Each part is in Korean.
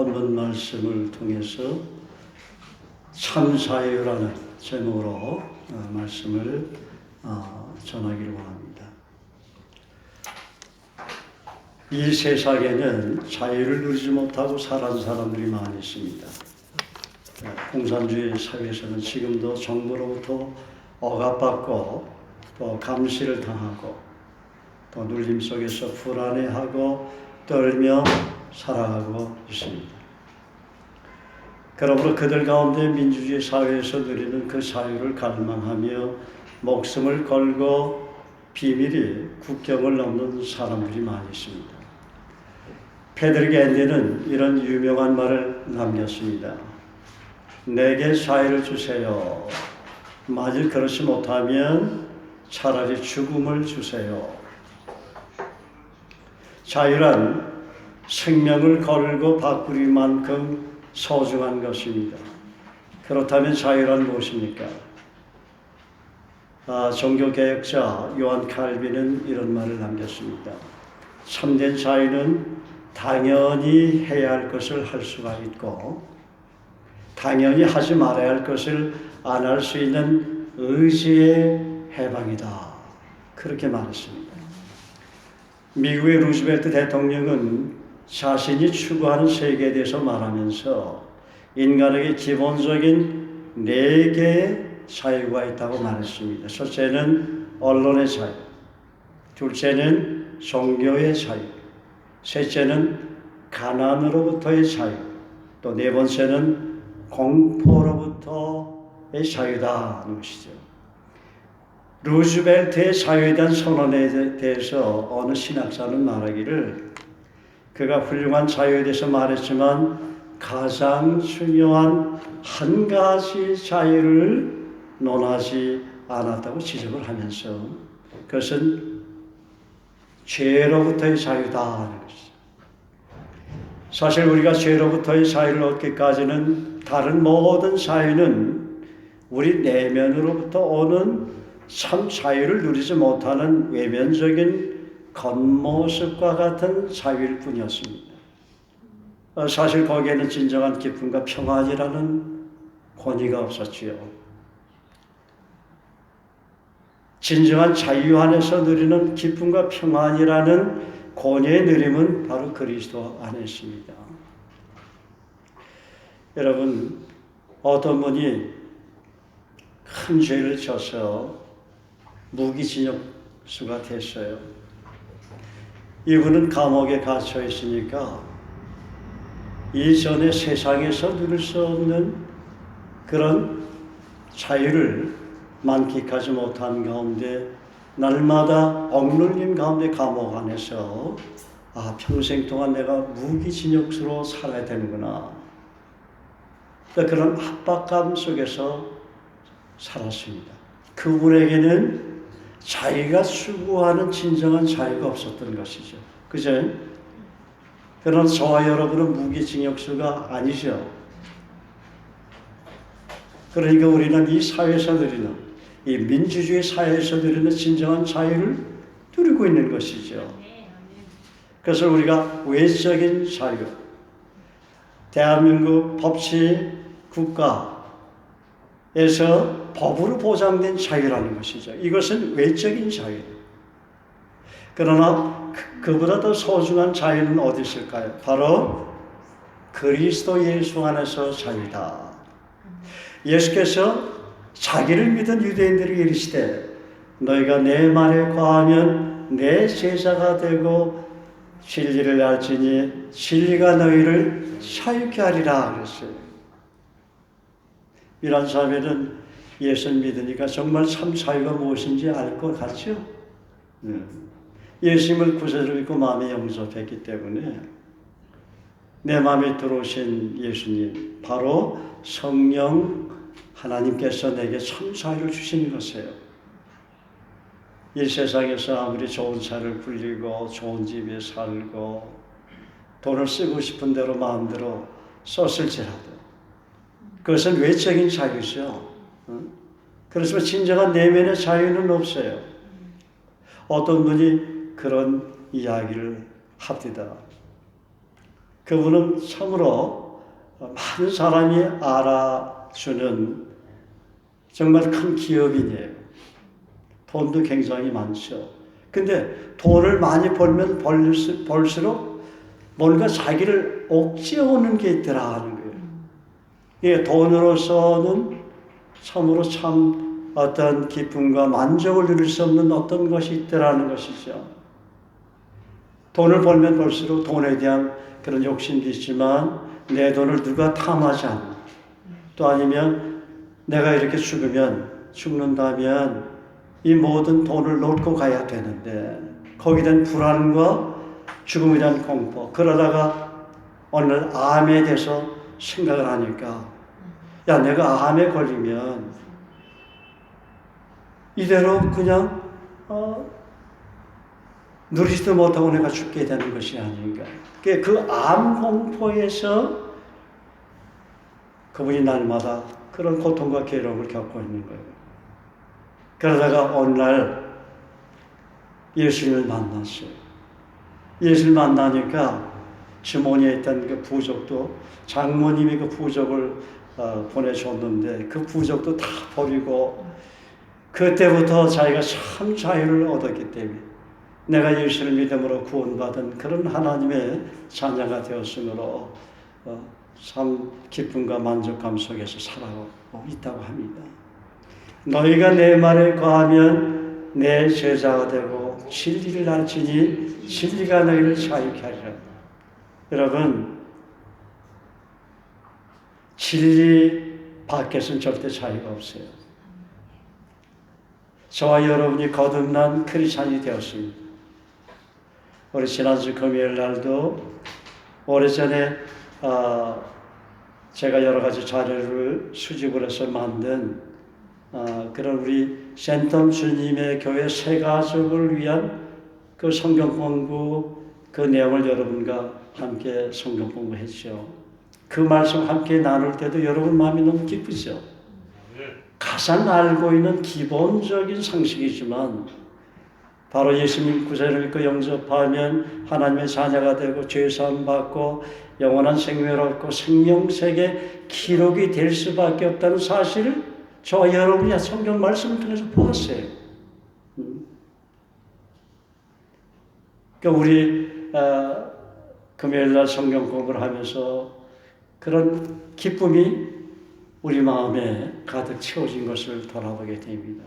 본문 말씀을 통해서 참사유라는 제목으로 말씀을 전하기를 원합니다. 이 세상에는 자유를 누리지 못하고 살아온 사람들이 많이 있습니다. 공산주의 사회에서는 지금도 정부로부터 억압받고 또 감시를 당하고 또 눌림 속에서 불안해하고 떨며 살아가고 있습니다. 그러므로 그들 가운데 민주주의 사회에서 누리는 그 자유를 갈망하며 목숨을 걸고 비밀히 국경을 넘는 사람들이 많이 있습니다. 페드릭 앤디는 이런 유명한 말을 남겼습니다. 내게 자유를 주세요. 만일 그렇지 못하면 차라리 죽음을 주세요. 자유란 생명을 걸고 바꾸리만큼 소중한 것입니다. 그렇다면 자유란 무엇입니까? 종교개혁자 요한 칼빈은 이런 말을 남겼습니다. 참된 자유는 당연히 해야 할 것을 할 수가 있고 당연히 하지 말아야 할 것을 안 할 수 있는 의지의 해방이다. 그렇게 말했습니다. 미국의 루즈벨트 대통령은 자신이 추구하는 세계에 대해서 말하면서 인간에게 기본적인 4개의 자유가 있다고 말했습니다. 첫째는 언론의 자유, 둘째는 종교의 자유, 셋째는 가난으로부터의 자유, 또 4번째는 공포로부터의 자유다는 것이죠. 루즈벨트의 자유에 대한 선언에 대해서 어느 신학자는 말하기를 그가 훌륭한 자유에 대해서 말했지만 가장 중요한 한 가지 자유를 논하지 않았다고 지적을 하면서 그것은 죄로부터의 자유다는 것이죠. 사실 우리가 죄로부터의 자유를 얻기까지는 다른 모든 자유는 우리 내면으로부터 오는 참 자유를 누리지 못하는 외면적인 겉모습과 같은 자유일 뿐이었습니다. 사실 거기에는 진정한 기쁨과 평안이라는 권위가 없었지요. 진정한 자유 안에서 누리는 기쁨과 평안이라는 권위의 누림은 바로 그리스도 안에 있습니다. 여러분, 어떤 분이 큰 죄를 져서 무기징역수가 됐어요. 이분은 감옥에 갇혀 있으니까 이전에 세상에서 누릴 수 없는 그런 자유를 만끽하지 못한 가운데 날마다 억눌림 가운데 감옥 안에서 평생 동안 내가 무기징역수로 살아야 되는구나. 그런 압박감 속에서 살았습니다. 그분에게는 자기가 추구하는 진정한 자유가 없었던 것이죠. 그죠? 그러나 저와 여러분은 무기징역수가 아니죠. 그러니까 우리는 이 사회에서 누리는, 이 민주주의 사회에서 누리는 진정한 자유를 누리고 있는 것이죠. 그래서 우리가 외적인 자유, 대한민국 법치 국가에서 법으로 보장된 자유라는 것이죠. 이것은 외적인 자유. 그러나 그보다 더 소중한 자유는 어디 있을까요? 바로 그리스도 예수 안에서 자유다. 예수께서 자기를 믿은 유대인들에게 이르시되 너희가 내 말에 거하면 내 제자가 되고 진리를 알지니 진리가 너희를 자유케 하리라 그랬어요. 이런 자매는 예수를 믿으니까 정말 참 자유가 무엇인지 알 것 같죠? 예수님을 구세주로 믿고 마음에 영접했기 때문에 내 마음에 들어오신 예수님, 바로 성령 하나님께서 내게 참 자유를 주시는 것이에요. 이 세상에서 아무리 좋은 차를 굴리고 좋은 집에 살고 돈을 쓰고 싶은 대로 마음대로 썼을지라도 그것은 외적인 자유죠. 그렇지만 진정한 내면의 자유는 없어요. 어떤 분이 그런 이야기를 합니다. 그분은 참으로 많은 사람이 알아주는 정말 큰 기업인이에요. 돈도 굉장히 많죠. 근데 돈을 많이 벌면 벌수록 뭔가 자기를 억제하는 게 있더라 하는 거예요. 예, 돈으로서는 참으로 참 어떤 기쁨과 만족을 누릴 수 없는 어떤 것이 있더라는 것이죠. 돈을 벌면 벌수록 돈에 대한 그런 욕심도 있지만 내 돈을 누가 탐하지 않는, 또 아니면 내가 이렇게 죽는다면 이 모든 돈을 놓고 가야 되는데 거기에 대한 불안과 죽음에 대한 공포, 그러다가 어느 날 암에 대해서 생각을 하니까 야, 내가 암에 걸리면 이대로 그냥 누리지도 못하고 내가 죽게 되는 것이 아닌가. 그 암 공포에서 그분이 날마다 그런 고통과 괴로움을 겪고 있는 거예요. 그러다가 어느 날 예수님을 만났어요. 예수를 만나니까 주머니에 있던 그 부적도, 장모님이 그 부적을 보내줬는데 그 부적도 다 버리고, 그때부터 자기가 참 자유를 얻었기 때문에 내가 예수를 믿음으로 구원받은 그런 하나님의 자녀가 되었으므로 참 기쁨과 만족감 속에서 살아가고 있다고 합니다. 너희가 내 말에 거하면 내 제자가 되고 진리를 알지니 진리가 너희를 자유케 하리라. 여러분, 진리 밖에서는 절대 자유가 없어요. 저와 여러분이 거듭난 크리스찬이 되었습니다. 우리 지난주 금요일 날도 오래전에 제가 여러 가지 자료를 수집을 해서 만든 그런 우리 센텀 주님의 교회 새 가족을 위한 그 성경 공부, 그 내용을 여러분과 함께 성경 공부했죠. 그 말씀 함께 나눌 때도 여러분 마음이 너무 기쁘죠. 가장 알고 있는 기본적인 상식이지만 바로 예수님 구세를 믿고 영접하면 하나님의 자녀가 되고 죄사함 받고 영원한 생명을 얻고 생명책에 기록이 될 수밖에 없다는 사실을 저와 여러분이 성경 말씀을 통해서 보았어요. 그러니까 우리 금요일날 성경 공부를 하면서 그런 기쁨이 우리 마음에 가득 채워진 것을 돌아보게 됩니다.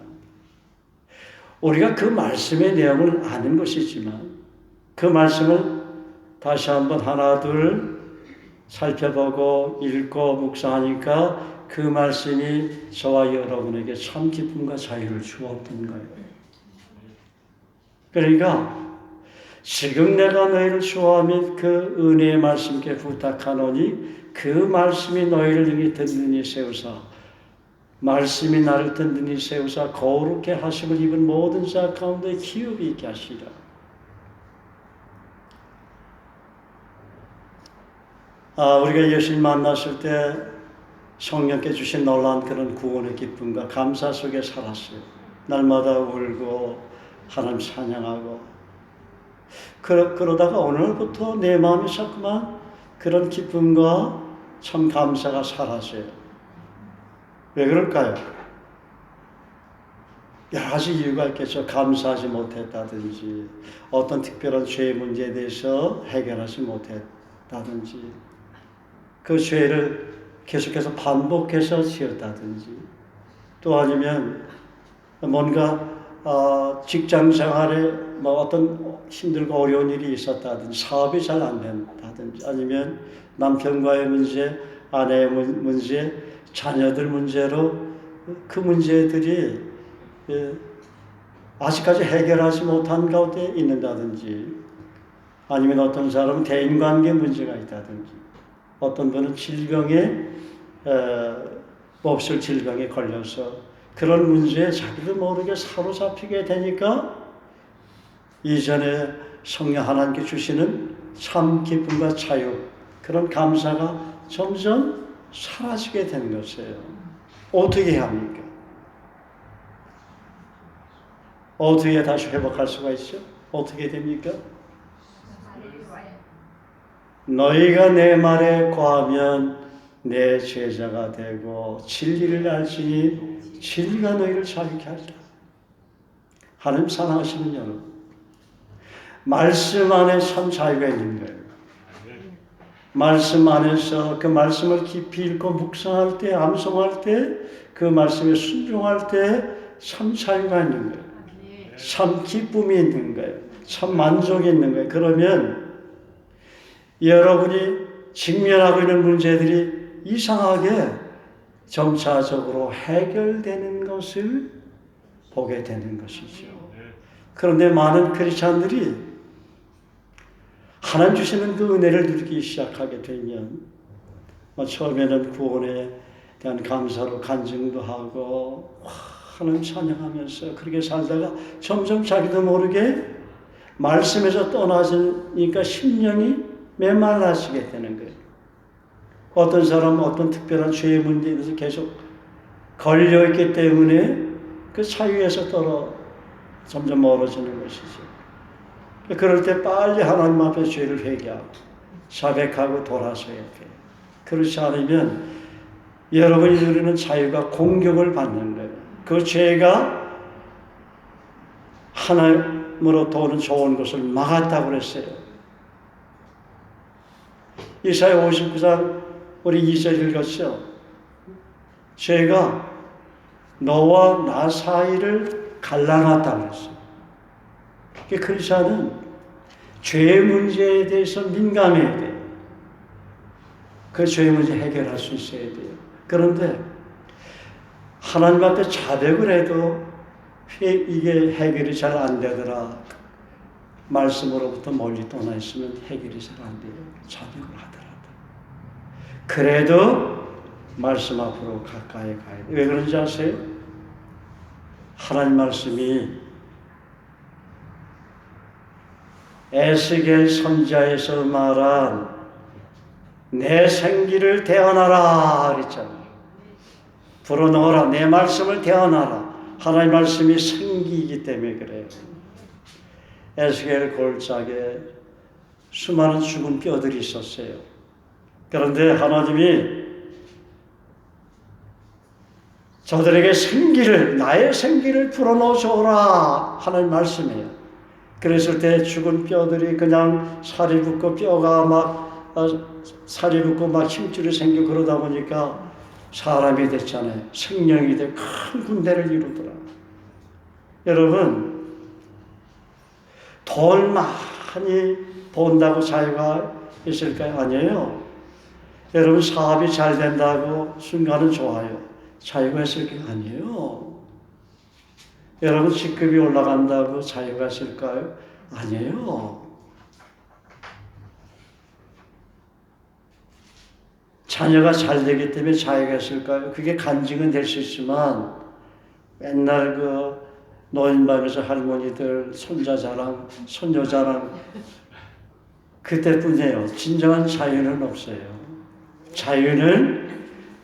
우리가 그 말씀의 내용을 아는 것이지만 그 말씀을 다시 한번 하나 둘 살펴보고 읽고 묵상하니까 그 말씀이 저와 여러분에게 참 기쁨과 자유를 주었던 거예요. 그러니까 지금 내가 너희를 좋아하면 그 은혜의 말씀께 부탁하노니 그 말씀이 너희를 능히 듣느니 세우사, 말씀이 나를 듣느니 세우사 거룩해 하심을 입은 모든 자 가운데 기업이 있게 하시라. 우리가 예수님 만났을 때 성령께 주신 놀라운 그런 구원의 기쁨과 감사 속에 살았어요. 날마다 울고 하나님 찬양하고 그러다가 오늘부터 내 마음이 자꾸만 그런 기쁨과 참 감사가 사라져요. 왜 그럴까요? 여러 가지 이유가 있겠죠. 감사하지 못했다든지 어떤 특별한 죄 문제에 대해서 해결하지 못했다든지 그 죄를 계속해서 반복해서 지었다든지 또 아니면 뭔가 직장 생활에 어떤 힘들고 어려운 일이 있었다든지 사업이 잘 안 된다든지 아니면 남편과의 문제, 아내의 문제, 자녀들 문제로 그 문제들이 아직까지 해결하지 못한 가운데 있는다든지 아니면 어떤 사람은 대인관계 문제가 있다든지 어떤 분은 질병에 몹쓸 질병에 걸려서 그런 문제에 자기도 모르게 사로잡히게 되니까 이전에 성령 하나님께 주시는 참 기쁨과 자유 그런 감사가 점점 사라지게 되는 것이에요. 어떻게 해야 합니까? 어떻게 다시 회복할 수가 있죠? 어떻게 됩니까? 너희가 내 말에 거하면 내 제자가 되고 진리를 알지니 진리가 너희를 자유케 하리라. 하나님 사랑하시는 여러분, 말씀 안에 참 자유가 있는 거예요. 말씀 안에서 그 말씀을 깊이 읽고 묵상할 때, 암송할 때, 그 말씀에 순종할 때 참 자유가 있는 거예요. 참 기쁨이 있는 거예요. 참 만족이 있는 거예요. 그러면 여러분이 직면하고 있는 문제들이 이상하게 점차적으로 해결되는 것을 보게 되는 것이죠. 그런데 많은 크리스찬들이 하나님 주시는 그 은혜를 누리기 시작하게 되면 처음에는 구원에 대한 감사로 간증도 하고 하나님 찬양하면서 그렇게 살다가 점점 자기도 모르게 말씀에서 떠나지니까 심령이 메말라지게 되는 거예요. 어떤 사람은 어떤 특별한 죄의 문제에 대해서 계속 걸려있기 때문에 그 사유에서 점점 멀어지는 것이죠. 그럴 때 빨리 하나님 앞에 죄를 회개하고 자백하고 돌아서야 돼요. 그렇지 않으면 여러분이 누리는 자유가 공격을 받는 거예요. 그 죄가 하나님으로부터 오는 좋은 것을 막았다고 그랬어요. 이사야 59장 우리 2절 읽었죠. 죄가 너와 나 사이를 갈라놨다고 그랬어요. 크리스찬은 죄의 문제에 대해서 민감해야 돼요. 그 죄의 문제 해결할 수 있어야 돼요. 그런데 하나님 앞에 자백을 해도 이게 해결이 잘 안 되더라. 말씀으로부터 멀리 떠나 있으면 해결이 잘 안 돼요. 자백을 하더라도. 그래도 말씀 앞으로 가까이 가야 돼요. 왜 그런지 아세요? 하나님 말씀이 에스겔 선지자에서 말한 내 생기를 대언하라 그랬잖아요. 불어넣어라. 내 말씀을 대언하라. 하나님 말씀이 생기이기 때문에 그래요. 에스겔 골짜기에 수많은 죽은 뼈들이 있었어요. 그런데 하나님이 저들에게 생기를, 나의 생기를 불어넣어줘라 하는 말씀이에요. 그랬을 때 죽은 뼈들이 그냥 살이 붙고 뼈가 막 살이 붙고 막 힘줄이 생기고 그러다 보니까 사람이 됐잖아요. 생명이 돼 큰 군대를 이루더라. 여러분, 돈 많이 번다고 자유가 있을까요? 아니에요. 여러분, 사업이 잘 된다고 순간은 좋아요. 자유가 있을 게 아니에요. 여러분, 직급이 올라간다고 자유가 있을까요? 아니에요. 자녀가 잘 되기 때문에 자유가 있을까요? 그게 간증은 될 수 있지만 맨날 그 노인방에서 할머니들 손자 자랑, 손녀 자랑 그때뿐이에요. 진정한 자유는 없어요. 자유는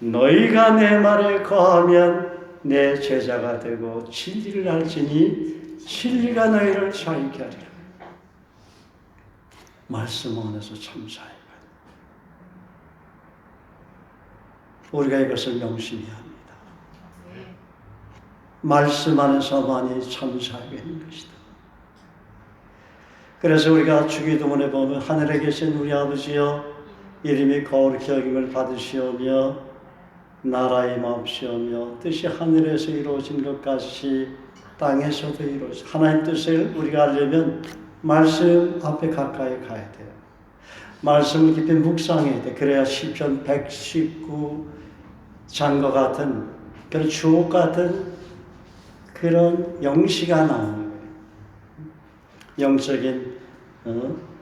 너희가 내 말에 거하면 내 제자가 되고 진리를 알지니 진리가 너희를 자유케 하리라. 말씀 안에서 참 자유가. 우리가 이것을 명심해야 합니다. 말씀 안에서만이 참 자유가 있는 것이다. 그래서 우리가 주기도문에 보면 하늘에 계신 우리 아버지여 이름이 거룩히 여김을 받으시오며 나라의 마옵시오며 뜻이 하늘에서 이루어진 것 같이 땅에서도 이루어져. 하나님 뜻을 우리가 알려면 말씀 앞에 가까이 가야 돼요. 말씀을 깊이 묵상해야 돼. 그래야 시편 119장과 같은 그런 주옥 같은 그런 영시가 나오는 거예요. 영적인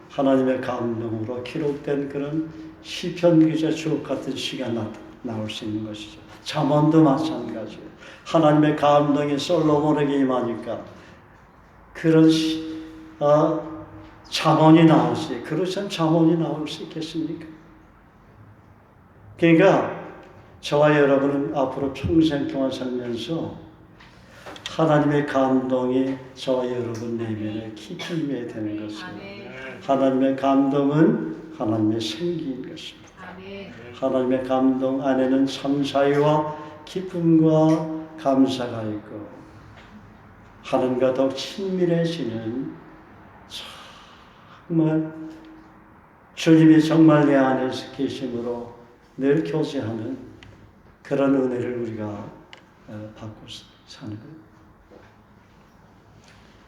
하나님의 감동으로 기록된 그런 시편 기자 주옥 같은 시가 나올 수 있는 것이죠. 잠언도 마찬가지예요. 하나님의 감동이 솔로몬에게 임하니까 그런 잠언이 나오지. 그렇지 않으면 잠언이 나올 수 있겠습니까? 그러니까 저와 여러분은 앞으로 평생 동안 살면서 하나님의 감동이 저와 여러분 내면에 깊이 임해야 되는 것입니다. 하나님의 감동은 하나님의 생기인 것입니다. 아멘. 하나님의 감동 안에는 감사와 기쁨과 감사가 있고 하나님과 더욱 친밀해지는 정말 주님이 정말 내 안에서 계심으로 늘 교제하는 그런 은혜를 우리가 받고 사는 거예요.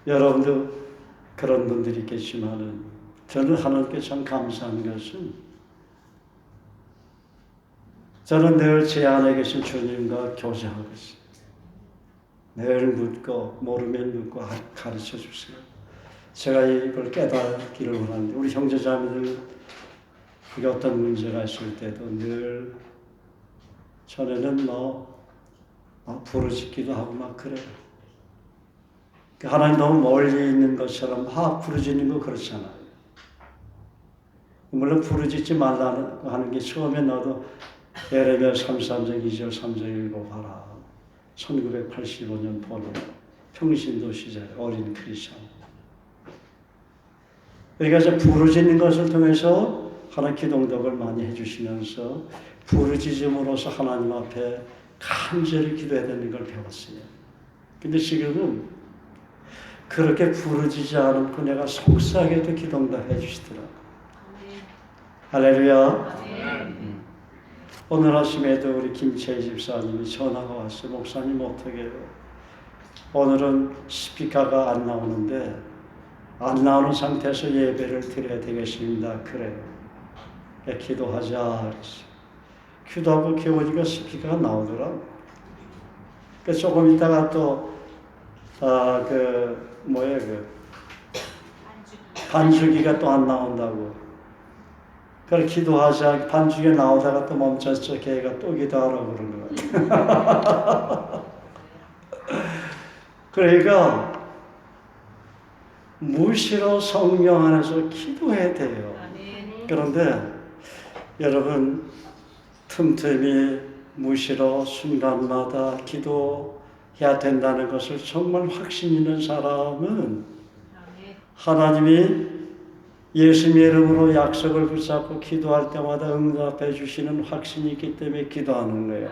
여러분도 그런 분들이 있겠지만은 저는 하나님께 참 감사한 것은 저는 늘 제 안에 계신 주님과 교제하고 있어요. 늘 묻고 모르면 묻고 가르쳐 주세요. 제가 이걸 깨닫기를 원하는데 우리 형제자매들 그게 어떤 문제가 있을 때도 늘 전에는 부르짖기도 하고 막 그래요. 하나님 너무 멀리 있는 것처럼 막 부르짖는 거 그렇잖아요. 물론 부르짖지 말라고 하는 게 처음에 나도 예레미야 33장 2절 3절 읽어봐라. 1985년 포로 평신도 시절 어린 크리스천. 그러니까 이제 부르짖는 것을 통해서 하나님 기도응답을 많이 해주시면서 부르짖음으로써 하나님 앞에 간절히 기도해야 되는 걸 배웠어요. 근데 지금은 그렇게 부르짖지 않고 내가 속삭여도 기도응답 해주시더라고요. 할렐루야. 오늘 아침에도 우리 김채희 집사님이 전화가 왔어요. 목사님 어떻게 해요? 오늘은 스피커가 안 나오는데 안 나오는 상태에서 예배를 드려야 되겠습니다. 그래요. 기도하자 그랬어요. 기도하고 기도하니까 스피커가 나오더라고요. 조금 있다가 또 반주기가 또 안 나온다고. 그걸 기도하자 반주기가 나오다가 또 멈췄죠. 걔가 또 기도하라고 그러는 거예요. 그러니까 무시로 성령 안에서 기도해야 돼요. 그런데 여러분 틈틈이 무시로 순간마다 기도해야 된다는 것을 정말 확신 있는 사람은 하나님이 예수님의 이름으로 약속을 붙잡고 기도할 때마다 응답해 주시는 확신이 있기 때문에 기도하는 거예요.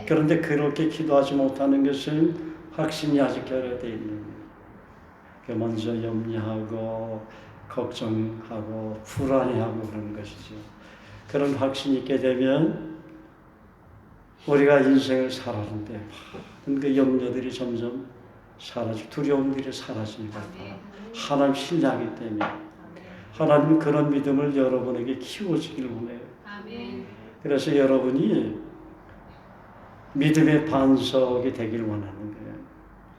그런데 그렇게 기도하지 못하는 것은 확신이 아직 결여되어 있는 거예요. 먼저 염려하고 걱정하고 불안해하고 그런 것이죠. 그런 확신이 있게 되면 우리가 인생을 살아가는데 그 염려들이 점점 사라지고 두려움들이 사라지는 거예요. 하나님 신뢰하기 때문에 하나님은 그런 믿음을 여러분에게 키워주길 원해요. 그래서 여러분이 믿음의 반석이 되길 원하는 거예요.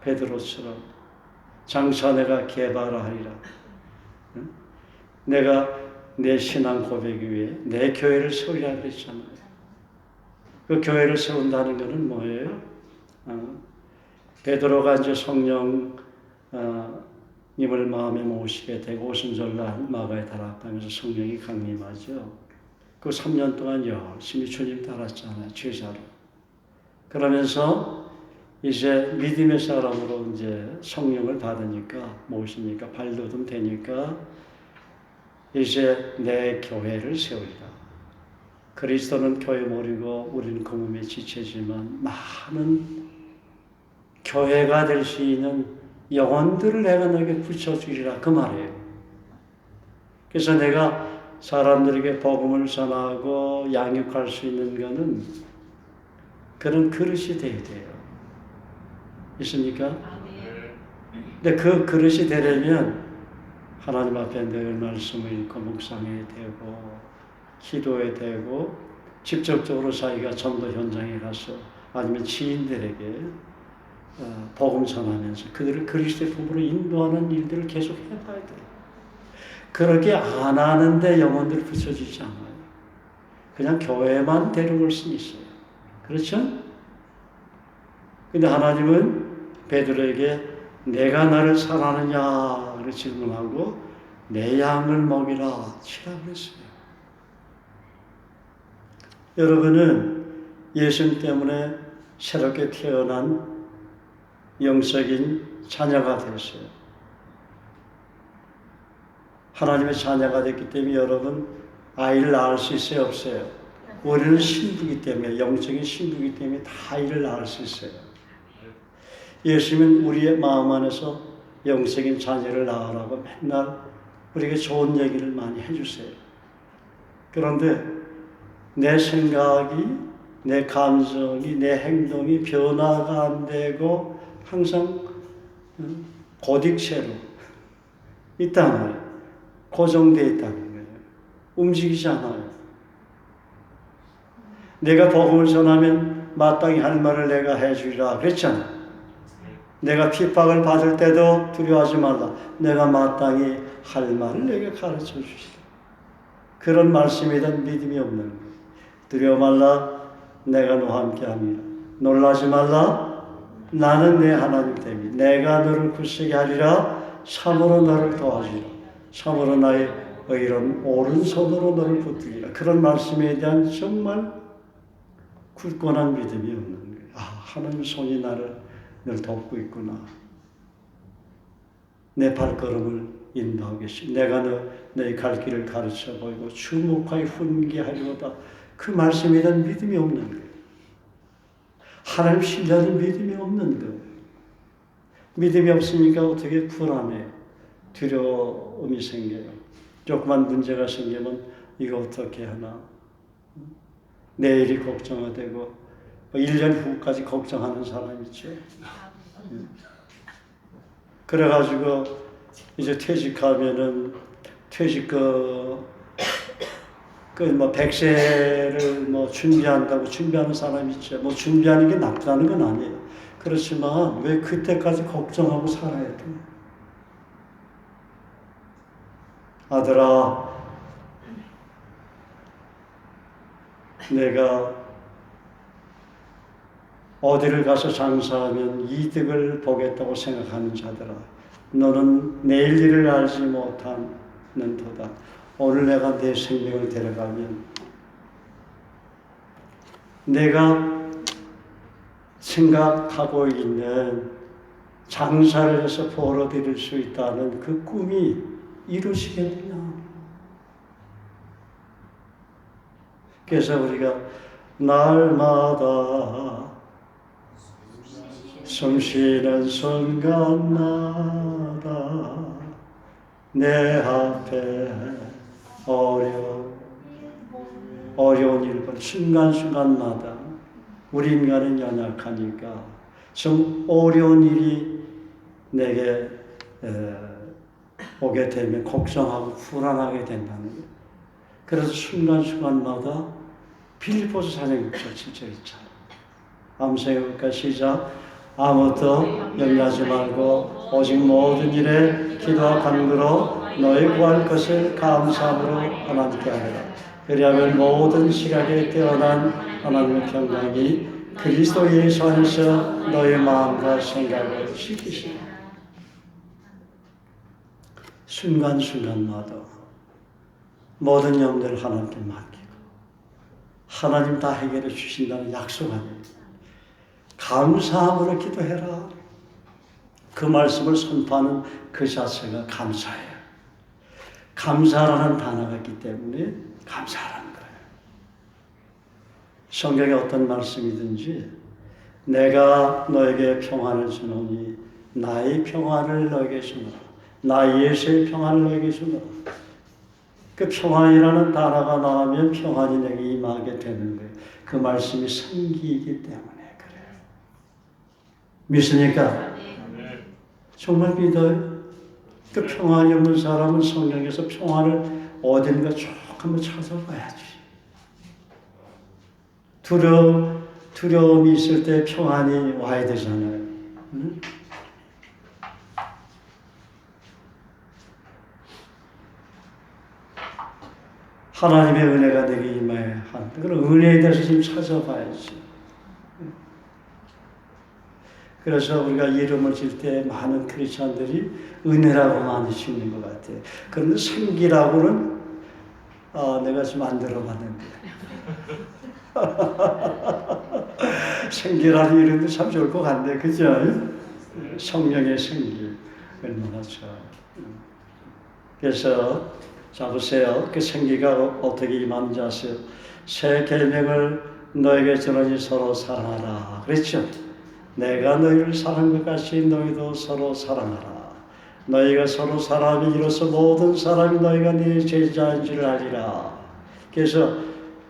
베드로처럼 장차 내가 개발하리라. 내가 내 신앙 고백 위에 내 교회를 세우리라 그랬잖아요. 그 교회를 세운다는 것은 뭐예요? 베드로가 이제 성령 님을 마음에 모시게 되고 오순절날 마가에 달아가면서 성령이 강림하죠. 그 3년 동안 열심히 주님 따랐잖아요. 제자로. 그러면서 이제 믿음의 사람으로 이제 성령을 받으니까 모시니까 발돋움 되니까 이제 내 교회를 세우리라. 그리스도는 교회 머리고 우리는 그 몸의 지체지만 많은 교회가 될 수 있는 영혼들을 내가 너에게 붙여주리라 그 말이에요. 그래서 내가 사람들에게 복음을 전하고 양육할 수 있는 것은 그런 그릇이 되어야 돼요. 있습니까? 근데 그 그릇이 되려면 하나님 앞에 늘 말씀을 읽고 묵상해야 되고 기도해야 되고 직접적으로 자기가 전도 현장에 가서 아니면 지인들에게 복음 전하면서 그들을 그리스도의 품으로 인도하는 일들을 계속 해봐야 돼요. 그렇게 안 하는데 영혼들을 붙여주지 않아요. 그냥 교회만 데려올 수는 있어요. 그렇죠? 근데 하나님은 베드로에게 내가 나를 사랑하느냐 그렇게 질문하고 내 양을 먹이라 치라 그랬어요. 여러분은 예수님 때문에 새롭게 태어난 영적인 자녀가 되었어요. 하나님의 자녀가 됐기 때문에 여러분 아이를 낳을 수 있어요, 없어요? 우리는 신부기 때문에, 영적인 신부기 때문에 다 아이를 낳을 수 있어요. 예수님은 우리의 마음 안에서 영적인 자녀를 낳으라고 맨날 우리에게 좋은 얘기를 많이 해주세요. 그런데 내 생각이, 내 감정이, 내 행동이 변화가 안 되고 항상 고딕체로 있다는 거예요. 고정되어 있다는 거예요. 움직이지 않아요. 내가 복음을 전하면 마땅히 할 말을 내가 해주리라 그랬잖아요. 내가 핍박을 받을 때도 두려워하지 말라. 내가 마땅히 할 말을 내게 가르쳐 주시라. 그런 말씀에 대한 믿음이 없는 거예요. 두려워 말라. 내가 너와 함께합니다. 놀라지 말라. 나는 내 하나님 때문에 내가 너를 굳세게 하리라. 참으로 너를 도와주리라. 참으로 나의 의로운 오른손으로 너를 붙들리라. 그런 말씀에 대한 정말 굳건한 믿음이 없는 거예요. 하나님 손이 나를 늘 돕고 있구나. 내 발걸음을 인도하고 계시. 내가 너의 갈 길을 가르쳐 보이고 주목하여 훈계하리로다. 그 말씀에 대한 믿음이 없는 거예요. 하나님 신뢰하는 믿음이 없는 거예요. 믿음이 없으니까 어떻게 불안해, 두려움이 생겨요. 조그만 문제가 생기면 이거 어떻게 하나, 내일이 걱정이 되고 1년 후까지 걱정하는 사람 있죠. 그래가지고 이제 퇴직하면은 뭐 100세를 뭐 준비한다고 준비하는 사람 있죠. 뭐 준비하는 게 나쁘다는 건 아니에요. 그렇지만 왜 그때까지 걱정하고 살아야 돼? 아들아, 내가 어디를 가서 장사하면 이득을 보겠다고 생각하는 자들아, 너는 내일 일을 알지 못하는 도다. 오늘 내가 내 생명을 데려가면 내가 생각하고 있는 장사를 해서 벌어들일 수 있다는 그 꿈이 이루시겠느냐. 그래서 우리가 날마다 숨쉬는 순간마다 내 앞에 어려운 일들 순간순간마다 우리 인간은 연약하니까 좀 어려운 일이 내게 오게 되면 걱정하고 불안하게 된다는 거예요. 그래서 순간순간마다 빌립보서 4장 6절 7절 있잖아요. 암세우니까 시작. 아무것도 염려하지 말고 오직 모든 일에 기도와 간구로 너희 구할 것을 감사함으로 하나님께 하리라. 그리하면 모든 시각에 뛰어난 하나님의 평강이 그리스도 예수 안에서 너희 마음과 생각을 지키시라. 순간순간마다 모든 염려를 하나님께 맡기고 하나님 다 해결해 주신다는 약속 아니에요. 감사함으로 기도해라. 그 말씀을 선포하는 그 자체가 감사예요. 감사라는 단어가 있기 때문에 감사하라는 거예요. 성경에 어떤 말씀이든지 내가 너에게 평안을 주노니 나의 평안을 너에게 주노라. 나 예수의 평안을 너에게 주노라. 그 평안이라는 단어가 나오면 평안이 내게 임하게 되는 거예요. 그 말씀이 생기이기 때문에. 믿습니까? 정말 믿어요? 그 평안이 없는 사람은 성경에서 평안을 어딘가 조금 찾아봐야지. 두려움이 있을 때 평안이 와야 되잖아요. 응? 하나님의 은혜가 내게 임해야 한다. 그럼 은혜에 대해서 좀 찾아봐야지. 그래서 우리가 이름을 질 때 많은 크리스찬들이 은혜라고 많이 짓는 것 같아요. 그런데 생기라고는 내가 좀 안 들어봤는데. 생기라는 이름도 참 좋을 것 같네. 그죠? 성령의 생기. 얼마나 좋아. 그래서 자, 보세요. 그 생기가 어떻게 임하는지 아세요? 새 계명을 너에게 주노니 서로 사랑하라. 그랬죠? 내가 너희를 사랑한 것 같이 너희도 서로 사랑하라. 너희가 서로 사랑함이 이로써 모든 사람이 너희가 네 제자인 줄 알리라. 그래서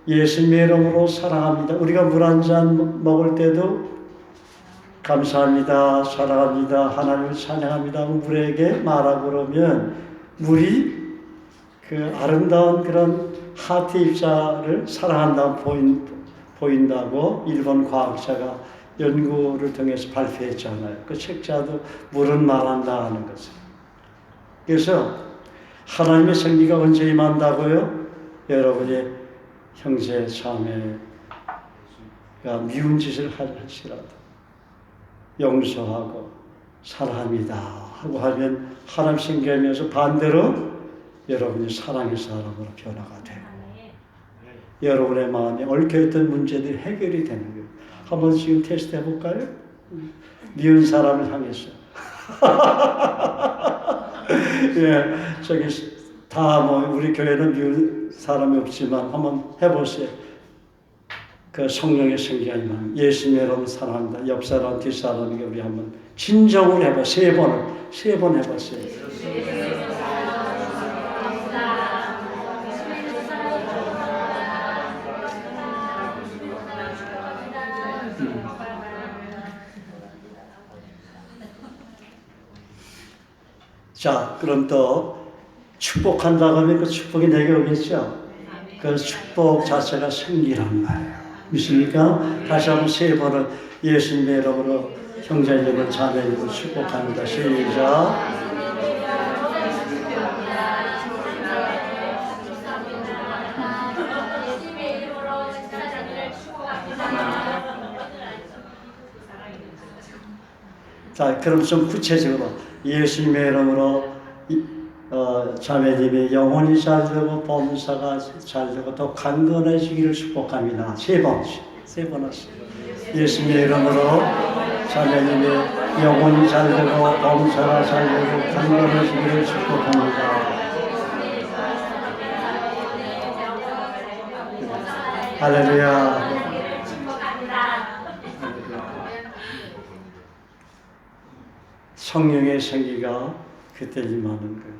예수님의 이름으로 사랑합니다. 우리가 물 한 잔 먹을 때도 감사합니다, 사랑합니다, 하나님을 찬양합니다 물에게 말하고 그러면 물이 그 아름다운 그런 하트 입자를 사랑한다고 보인다고 일본 과학자가 연구를 통해서 발표했잖아요. 그 책자도 물은 말한다 하는 것을. 그래서 하나님의 생기가 언제 임한다고요? 여러분이 형제 자매가 미운 짓을 할지라도 용서하고 사랑합니다 하고 하면 하나님 생기하면서 반대로 여러분이 사랑의 사람으로 변화가 돼요. 여러분의 마음에 얽혀있던 문제들이 해결이 되는 거예요. 한번 지금 테스트 해볼까요? 미운 사람을 향해서. 예, 저기 다 뭐 우리 교회는 미운 사람이 없지만 한번 해보세요. 그 성령의 생기하지만 예수님 여러분 사랑합니다. 옆 사람 뒷 사람에게 우리 한번 진정으로 해봐. 세 번 해봤어요. 자, 그럼 또 축복한다고 하면 그 축복이 내게 오겠죠? 그 축복 자체가 생기란 말이에요. 믿습니까? 다시 한번 세 번을 예수님의 이름으로 형제님을 자매님을 축복합니다. 시작. 자, 그럼 좀 구체적으로 예수님의 이름으로 자매님이 영혼이 잘되고 범사가 잘되고 또 강건해지기를 축복합니다. 세 번 하시죠. 예수님의 이름으로 자매님이 영혼이 잘되고 범사가 잘되고 강건해지기를 축복합니다. 할렐루야. 성령의 생기가 그때 임하는 거예요.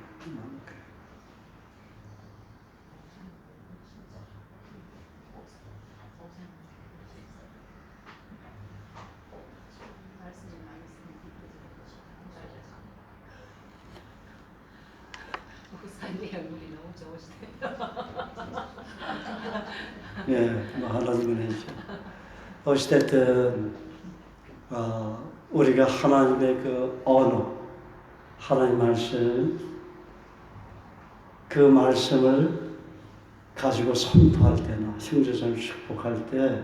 예, 뭐 하나님은 해죠. 어찌됐든 우리가 하나님의 그 언어, 하나님 말씀, 그 말씀을 가지고 선포할 때나 형제자매를 축복할 때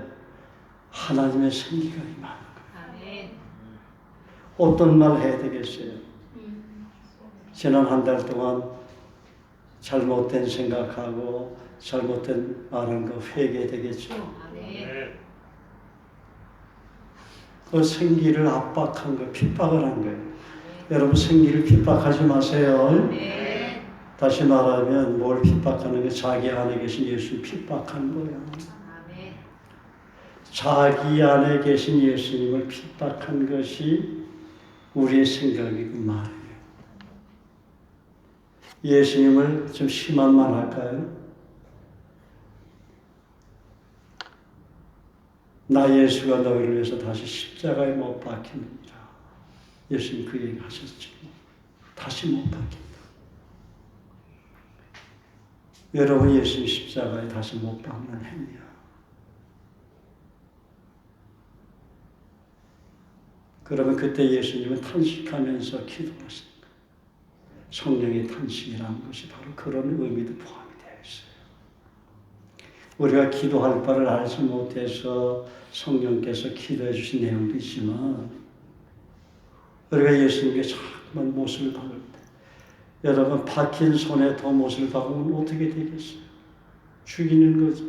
하나님의 생기가 임하는 거예요. 어떤 말 해야 되겠어요? 지난 한 달 동안 잘못된 생각하고 잘못된 말한 거 회개되겠죠? 그 생기를 압박한 거, 핍박을 한 거예요. 여러분 생기를 핍박하지 마세요. 다시 말하면 뭘 핍박하는 게 자기 안에 계신 예수를 핍박한 거예요. 자기 안에 계신 예수님을 핍박한 것이 우리의 생각이고 말이에요. 예수님을 좀 심한 말 할까요? 나 예수가 너희를 위해서 다시 십자가에 못 박히느니라. 예수님 그 얘기 하셨죠. 다시 못 박힌다. 여러분 예수님 십자가에 다시 못 박는 행위야. 그러면 그때 예수님은 탄식하면서 기도하십니다. 성령의 탄식이라는 것이 바로 그런 의미도 포함이 되어 있어요. 우리가 기도할 바를 알지 못해서 성령께서 기도해 주신 내용도 있지만 우리가 예수님께 자꾸만 못을 박을 때 여러분 박힌 손에 더 못을 박으면 어떻게 되겠어요? 죽이는 거죠.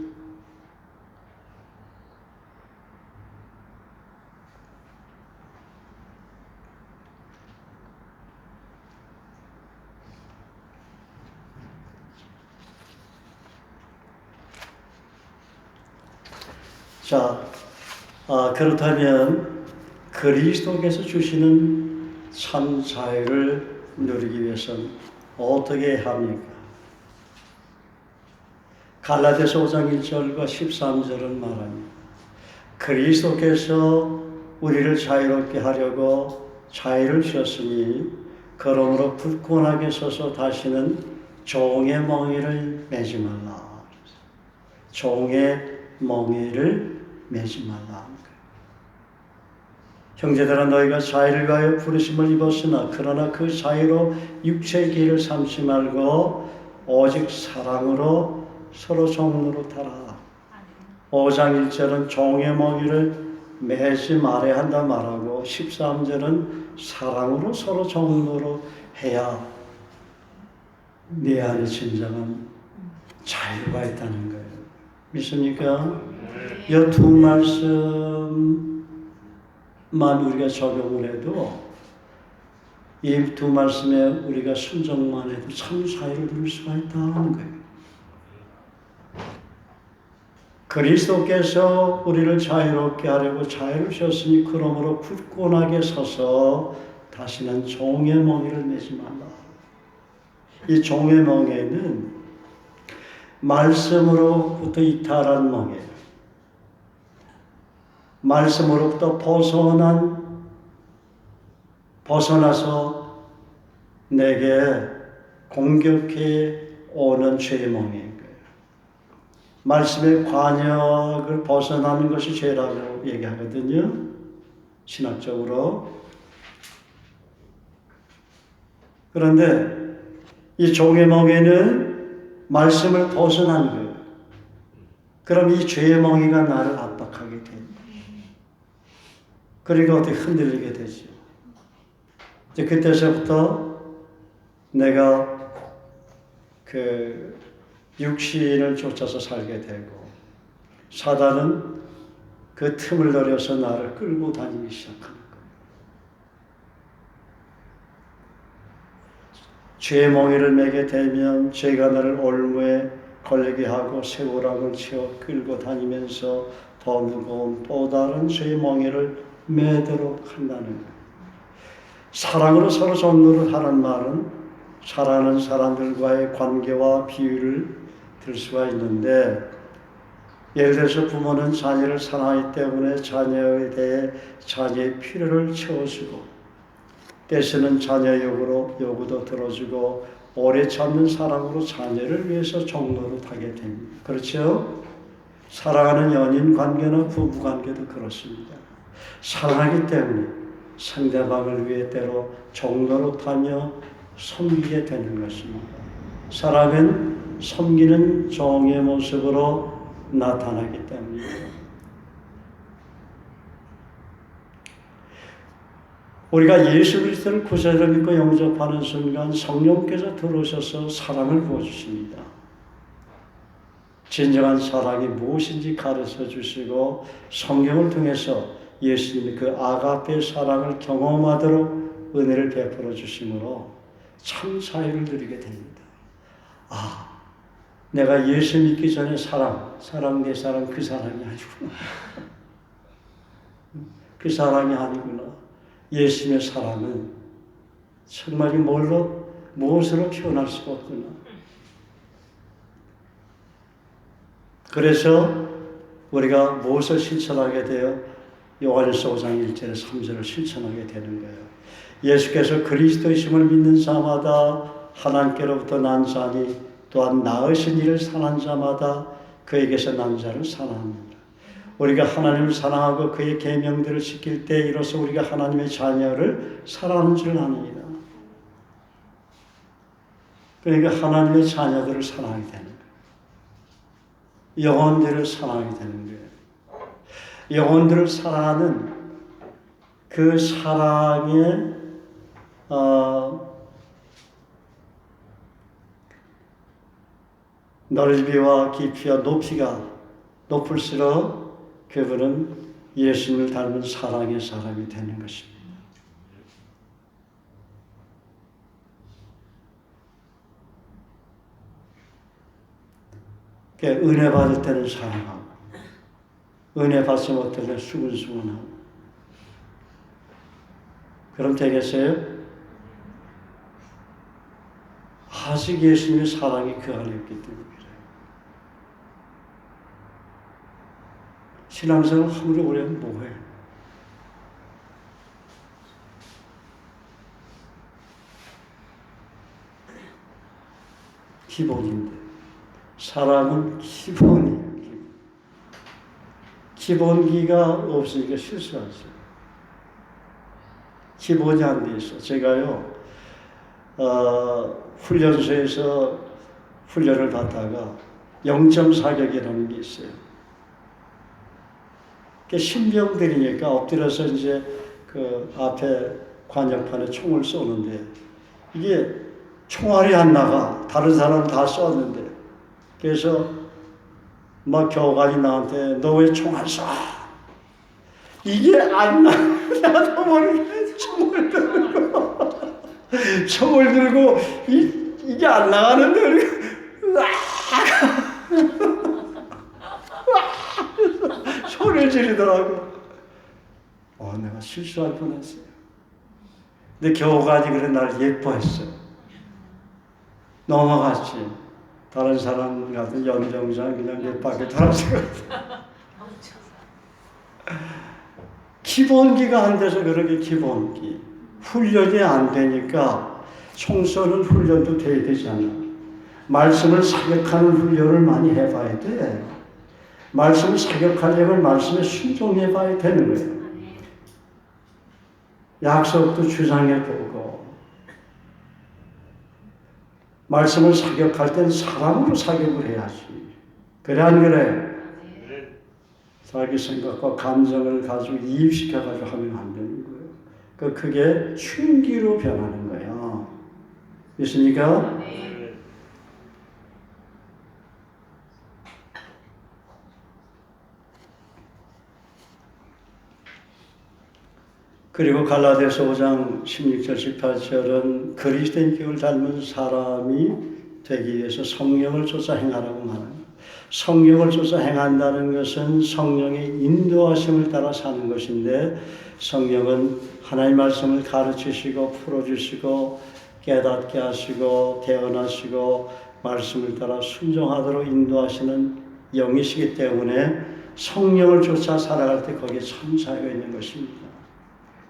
자, 그렇다면 그리스도께서 주시는 참 자유를 누리기 위해서는 어떻게 합니까? 갈라디아서 5장 1절과 13절은 말합니다. 그리스도께서 우리를 자유롭게 하려고 자유를 주셨으니 그러므로 굳건하게 서서 다시는 종의 멍에를 매지 말라. 종의 멍에를 매지 말라. 형제들아 너희가 자유를 위하여 부르심을 입었으나 그러나 그 자유로 육체의 길을 삼지 말고 오직 사랑으로 서로 종로로 타라. 5장 1절은 종의 멍에를 매지 말아야 한다 말하고 13절은 사랑으로 서로 종로로 해야 내 안에 진정한 자유가 있다는 거예요. 믿습니까? 이 두 말씀만 우리가 적용을 해도 이 두 말씀에 우리가 순종만 해도 참 자유를 누릴 수가 있다는 거예요. 그리스도께서 우리를 자유롭게 하려고 자유를 주셨으니 그러므로 굳건하게 서서 다시는 종의 멍에를 매지 말라. 이 종의 멍에는 말씀으로부터 이탈한 멍에, 말씀으로부터 벗어나서 내게 공격해 오는 죄의 멍에인 거예요. 말씀의 관역을 벗어나는 것이 죄라고 얘기하거든요. 신학적으로. 그런데 이 종의 멍에는 말씀을 벗어난 거예요. 그럼 이 죄의 멍에가 나를 압박하게 됩니다. 그러니까 어떻게 흔들리게 되죠. 이제 그때서부터 내가 그 육신을 쫓아서 살게 되고 사단은 그 틈을 노려서 나를 끌고 다니기 시작하는 거예요. 죄의 멍에를 매게 되면 죄가 나를 올무에 걸리게 하고 쇠고랑을 채워 끌고 다니면서 더 무거운 또 다른 죄의 멍에를 매도록 한다는 거예요. 사랑으로 서로 전도를 하는 말은 사랑하는 사람들과의 관계와 비유를 들 수가 있는데 예를 들어서 부모는 자녀를 사랑하기 때문에 자녀에 대해 자녀의 필요를 채워주고 때쓰는 자녀 요구도 들어주고 오래 참는 사랑으로 자녀를 위해서 종로로 타게 됩니다. 그렇죠? 사랑하는 연인 관계나 부부 관계도 그렇습니다. 사랑하기 때문에 상대방을 위해 때로 종로로 타며 섬기게 되는 것입니다. 사랑은 섬기는 종의 모습으로 나타나기 때문입니다. 우리가 예수 그리스도를 구세주로 믿고 영접하는 순간 성령께서 들어오셔서 사랑을 부어주십니다. 진정한 사랑이 무엇인지 가르쳐 주시고 성경을 통해서 예수님의 그 아가페 사랑을 경험하도록 은혜를 베풀어 주심으로 참 자유를 누리게 됩니다. 내가 예수 믿기 전에 사랑 내 사랑 그 사랑이 아니구나. 그 사랑이 아니구나. 예수님의 사랑은 정말 무엇으로 표현할 수가 없구나. 그래서 우리가 무엇을 실천하게 되어 요한일서 5장 1절에 3절을 실천하게 되는 거예요. 예수께서 그리스도이심을 믿는 자마다 하나님께로부터 난 자니 또한 낳으신 이를 사랑한 자마다 그에게서 난 자를 사랑합니다. 우리가 하나님을 사랑하고 그의 계명들을 지킬 때 이로써 우리가 하나님의 자녀를 사랑하는 줄 아느니라. 그러니까 하나님의 자녀들을 사랑하게 되는 거예요. 영혼들을 사랑하게 되는 거예요. 영혼들을 사랑하는 그 사랑의 넓이와 깊이와 높이가 높을수록 그분은 예수님을 닮은 사랑의 사람이 되는 것입니다. 은혜 받을 때는 사랑하고 은혜 받지 못해서 수근수근하고. 그럼 되겠어요? 아직 예수님의 사랑이 그 안에 없기 때문에 그래요. 신앙생활 아무리 오래 하면 뭐해? 기본인데. 사랑은 기본이에요. 기본기가 없으니까 실수하죠. 기본이 안 돼 있어. 제가요, 훈련소에서 훈련을 받다가 0.4격이라는 게 있어요. 신병들이니까 엎드려서 이제 그 앞에 관역판에 총을 쏘는데 이게 총알이 안 나가. 다른 사람 다 쏘았는데. 그래서 막 교관이 나한테 너 왜 총알 쏴? 이게 안 나. 나도 모르게 총을 들고 이게 안 나가는데 소리를 지르더라고. 내가 실수할 뻔했어요. 근데 교관이 그래 날 예뻐했어. 넘어갔지. 다른 사람 같은 연병장 그냥 몇 바퀴 돌았을 것 같아. 기본기가 안 돼서 그렇게 기본기. 훈련이 안 되니까 총선은 훈련도 돼야 되잖아. 말씀을 사격하는 훈련을 많이 해봐야 돼. 말씀을 사격하려면 말씀에 순종해봐야 되는 거예요. 약속도 주장해보고. 말씀을 사격할 때는 사람으로 사격을 해야지. 그래 안 그래? 자기 생각과 감정을 가지고 이입시켜가지고 하면 안 되는 거예요. 그게 흉기로 변하는 거예요. 믿습니까? 그리고 갈라디아서 5장 16절 18절은 그리스도인 교를 닮은 사람이 되기 위해서 성령을 쫓아 행하라고 말합니다. 성령을 쫓아 행한다는 것은 성령의 인도하심을 따라 사는 것인데, 성령은 하나님의 말씀을 가르치시고 풀어주시고 깨닫게 하시고 대언하시고 말씀을 따라 순종하도록 인도하시는 영이시기 때문에 성령을 쫓아 살아갈 때 거기에 참사가 있는 것입니다.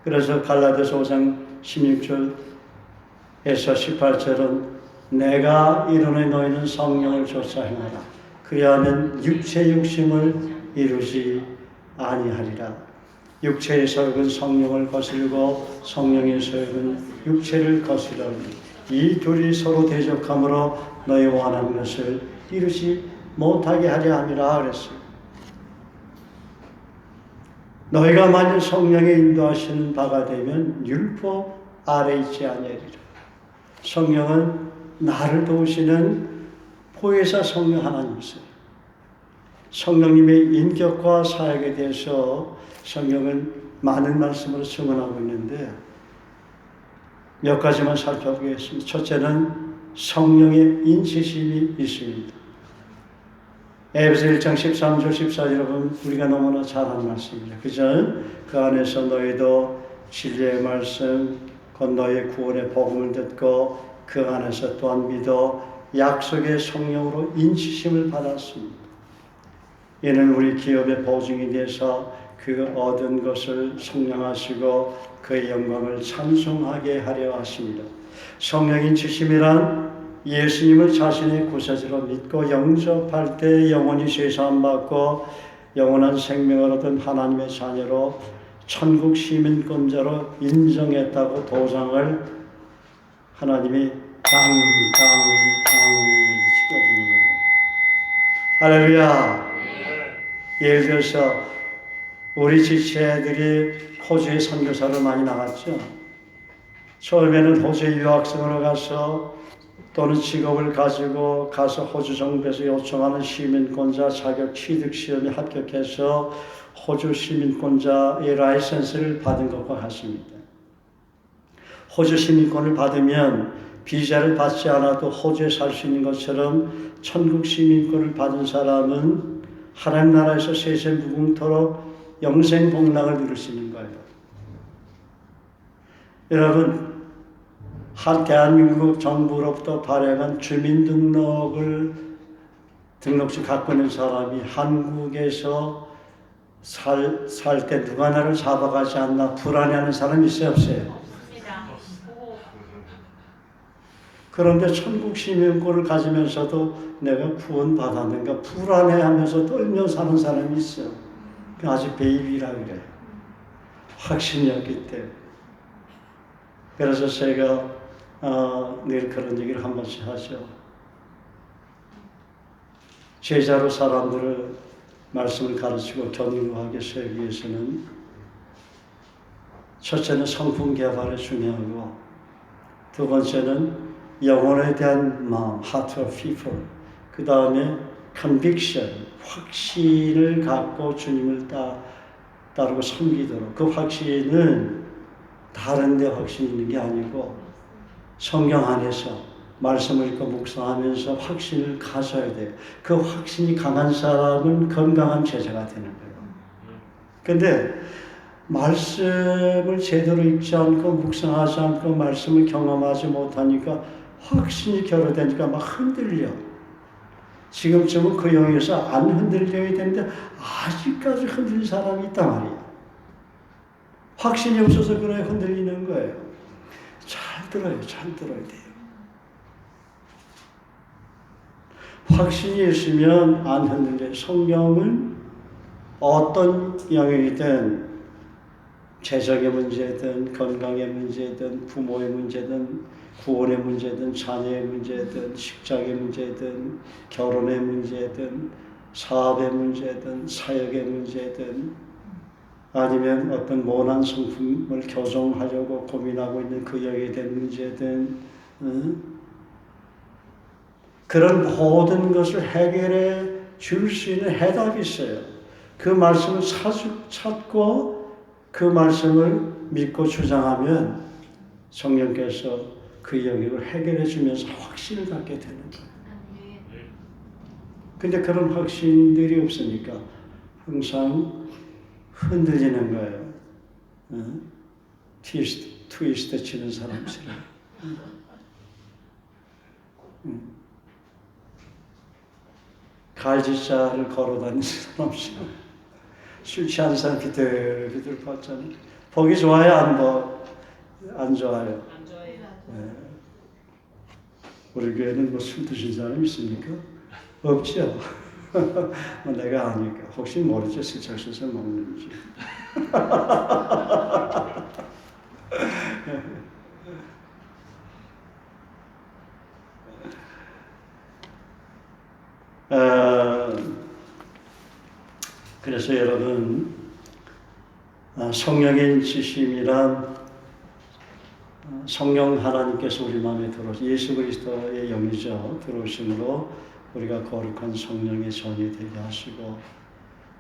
그래서 갈라디아서 5장 16절에서 18절은 내가 이르노니 너희는 성령을 쫓아 행하라. 그리하면 육체의 욕심을 이루지 아니하리라. 육체의 소욕은 성령을 거스르고 성령의 소욕은 육체를 거스르니 이 둘이 서로 대적함으로 너희 원하는 것을 이루지 못하게 하려 함이라 그랬어요. 너희가 만일 성령의 인도하시는 바가 되면 율법 아래 있지 아니하리라. 성령은 나를 도우시는 보혜사 성령 하나님이세요. 성령님의 인격과 사역에 대해서 성령은 많은 말씀으로 증언하고 있는데 몇 가지만 살펴보겠습니다. 첫째는 성령의 인치심이 있습니다. 에베소 1장 13절 14절을 보면 우리가 너무나 잘 아는 말씀입니다. 그죠? 그 안에서 너희도 진리의 말씀 곧 너희 구원의 복음을 듣고 그 안에서 또한 믿어 약속의 성령으로 인치심을 받았습니다. 이는 우리 기업의 보증이 돼서 그 얻은 것을 성령하시고 그의 영광을 찬송하게 하려 하십니다. 성령 인치심이란 예수님을 자신의 구세주로 믿고 영접할 때 영원히 죄사함 받고 영원한 생명을 얻은 하나님의 자녀로 천국 시민권자로 인정했다고 도장을 하나님이 찍어주는 거예요. 할렐루야. 예를 들어서 우리 지체들이 호주에 선교사를 많이 나갔죠. 처음에는 호주에 유학생으로 가서 또는 직업을 가지고 가서 호주 정부에서 요청하는 시민권자 자격 취득 시험에 합격해서 호주 시민권자의 라이센스를 받은 것과 같습니다. 호주 시민권을 받으면 비자를 받지 않아도 호주에 살 수 있는 것처럼 천국 시민권을 받은 사람은 하나님 나라에서 세세 무궁토록 영생 복락을 누릴 수 있는 거예요. 여러분, 대한민국 정부로부터 발행한 등록증 갖고 있는 사람이 한국에서 살 때 누가 나를 잡아가지 않나 불안해하는 사람이 있어요, 없어요? 그런데 천국 시민권을 가지면서도 내가 구원받았는가 불안해하면서 떨며 사는 사람이 있어요. 아직 베이비라 그래요. 확신이 없기 때문에. 그래서 제가 늘 그런 얘기를 한 번씩 하죠. 제자로 사람들을 말씀을 가르치고 견고하게 세우기 위해서는 첫째는 성품 개발이 중요하고 두 번째는 영혼에 대한 마음, heart of people. 그 다음에 conviction, 확신을 갖고 주님을 따르고 섬기도록. 그 확신은 다른 데 확신이 있는 게 아니고 성경 안에서 말씀을 읽고 묵상하면서 확신을 가져야 돼요. 그 확신이 강한 사람은 건강한 제자가 되는 거예요. 근데 말씀을 제대로 읽지 않고 묵상하지 않고 말씀을 경험하지 못하니까 확신이 결여되니까 막 흔들려. 지금쯤은 그 영역에서 안 흔들려야 되는데 아직까지 흔들린 사람이 있단 말이에요. 확신이 없어서 그래 흔들리는 거예요. 잘 들어야 돼요. 확신이 있으면 안 흔들려요. 성경은 어떤 영역이든 재정의 문제든 건강의 문제든 부모의 문제든 구원의 문제든 자녀의 문제든 직장의 문제든 결혼의 문제든 사업의 문제든 사역의 문제든 아니면 어떤 모난 성품을 교정하려고 고민하고 있는 그 영역에 대한 문제든 그런 모든 것을 해결해 줄 수 있는 해답이 있어요. 그 말씀을 찾고 그 말씀을 믿고 주장하면 성령께서 그 영역을 해결해 주면서 확신을 갖게 되는 거예요. 근데 그런 확신들이 없으니까 항상 흔들리는 거예요. 트위스트 치는 사람처럼. 갈지자를 걸어다니는 사람처럼. 술 취한 사람 비틀비틀 봤잖아요. 보기 좋아요? 안 좋아요? 안 좋아해요. 네. 우리 교회는 술 드신 사람 있습니까? 없죠. 내가 아니까 혹시 모르죠. 스쳐서 먹는지. 그래서 여러분 성령의 인치심이란 성령 하나님께서 우리 마음에 예수 그리스도의 영이죠. 들어오심으로 우리가 거룩한 성령의 전이 되게 하시고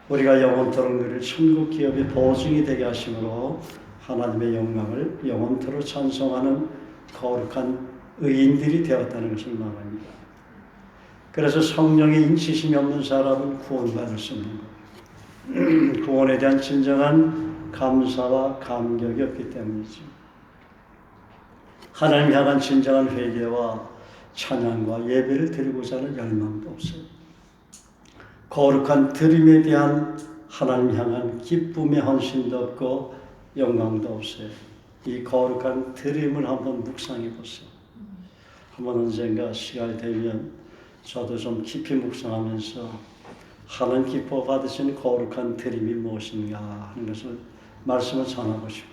우리가 영원토록 누릴 천국 기업의 보증이 되게 하심으로 하나님의 영광을 영원토록 찬송하는 거룩한 의인들이 되었다는 것을 말합니다. 그래서 성령의 인치심이 없는 사람은 구원받을 수 없는 거예요. 구원에 대한 진정한 감사와 감격이 없기 때문이죠. 하나님 향한 진정한 회개와 찬양과 예배를 드리고자 하는 열망도 없어요. 거룩한 드림에 대한 하나님 향한 기쁨의 헌신도 없고 영광도 없어요. 이 거룩한 드림을 한번 묵상해 보세요. 한번 언젠가 시간이 되면 저도 좀 깊이 묵상하면서 하나님 기뻐 받으시는 거룩한 드림이 무엇인가 하는 것을 말씀을 전하고 싶어요.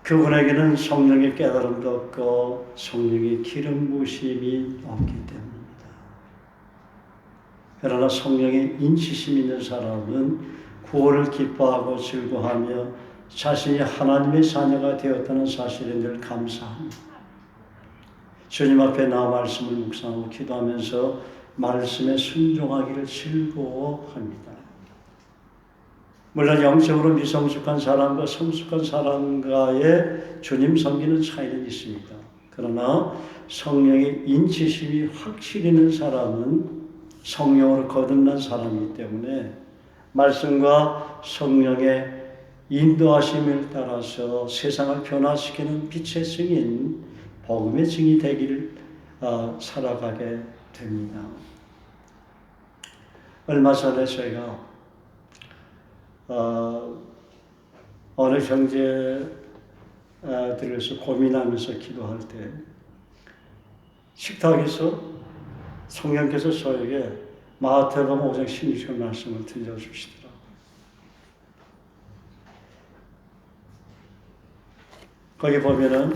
그분에게는 성령의 깨달음도 없고 성령의 기름 부으심이 없기 때문입니다. 그러나 성령의 인치심 있는 사람은 구원을 기뻐하고 즐거워하며 자신이 하나님의 자녀가 되었다는 사실에 늘 감사합니다. 주님 앞에 나와 말씀을 묵상하고 기도하면서 말씀에 순종하기를 즐거워합니다. 물론 영적으로 미성숙한 사람과 성숙한 사람과의 주님 섬기는 차이는 있습니다. 그러나 성령의 인치심이 확실히 있는 사람은 성령으로 거듭난 사람이기 때문에 말씀과 성령의 인도하심을 따라서 세상을 변화시키는 빛의 증인, 복음의 증인이 되기를 살아가게 됩니다. 얼마 전에 제가 어느 형제들에서 고민하면서 기도할 때 식탁에서 성령께서 저에게 마태복음 5장 16절 말씀을 들려주시더라고요. 거기 보면은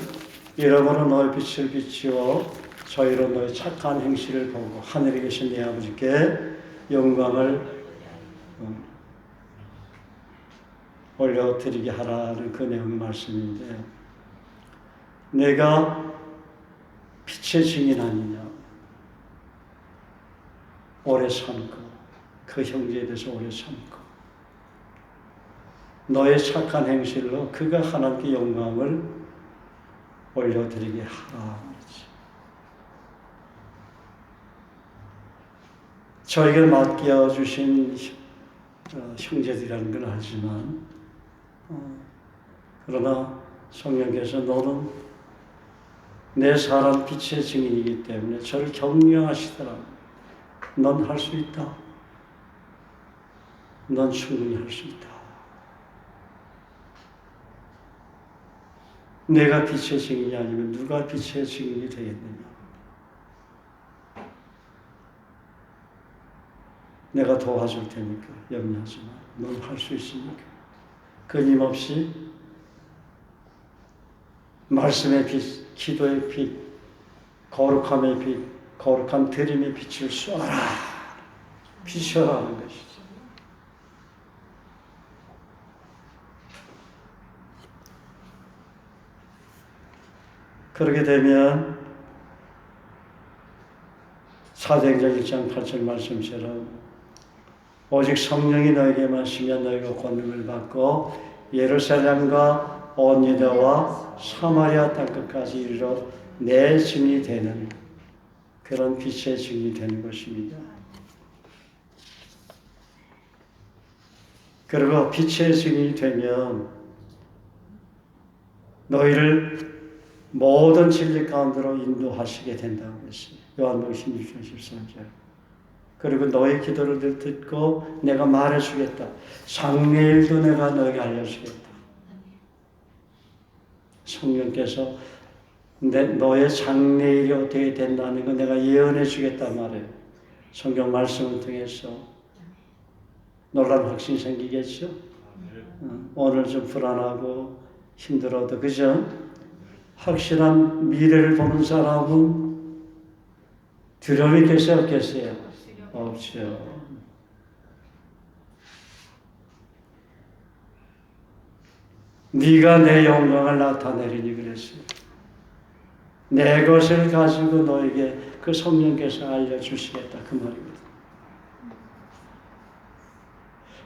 이러므로 너의 빛을 비추어 저희로 너의 착한 행실을 보고 하늘에 계신 내 아버지께 영광을 올려드리게 하라는 그 내용의 말씀인데, 내가 빛의 증인 아니냐, 오래 참고 그 형제에 대해서 오래 참고 너의 착한 행실로 그가 하나님께 영광을 올려드리게 하라. 저에게 맡겨주신 형제들이라는 걸 알지만 그러나 성령께서 너는 내 사람 빛의 증인이기 때문에 저를 격려하시더라고요. 넌 할 수 있다. 넌 충분히 할 수 있다. 내가 빛의 증인이 아니면 누가 빛의 증인이 되겠느냐. 내가 도와줄 테니까 염려하지 마. 넌 할 수 있으니까. 끊임없이 말씀의 빛, 기도의 빛, 거룩함의 빛, 거룩한 드림의 빛을 쏘아라. 비춰라 하는 것이죠. 그렇게 되면 사도행전 1장 8절 말씀처럼 오직 성령이 너에게 마시면 너희가 권능을 받고 예루살렘과 온 유다와 사마리아 땅끝까지 이르러 내 증인이 되는 그런 빛의 증인이 되는 것입니다. 그리고 빛의 증인이 되면 너희를 모든 진리 가운데로 인도하시게 된다고 했어요. 요한복음 16장 13절. 그리고 너의 기도를 듣고 내가 말해주겠다. 장래일도 내가 너에게 알려주겠다. 성령께서 너의 장래일이 어떻게 된다는 거 내가 예언해 주겠단 말이에요. 성경 말씀을 통해서. 놀라운 확신이 생기겠죠? 오늘 좀 불안하고 힘들어도, 그죠? 확실한 미래를 보는 사람은 두려움이 있겠어요, 없겠어요? 없죠. 네가 내 영광을 나타내리니 그랬어요. 내 것을 가지고 너에게 그 성령께서 알려주시겠다, 그 말입니다.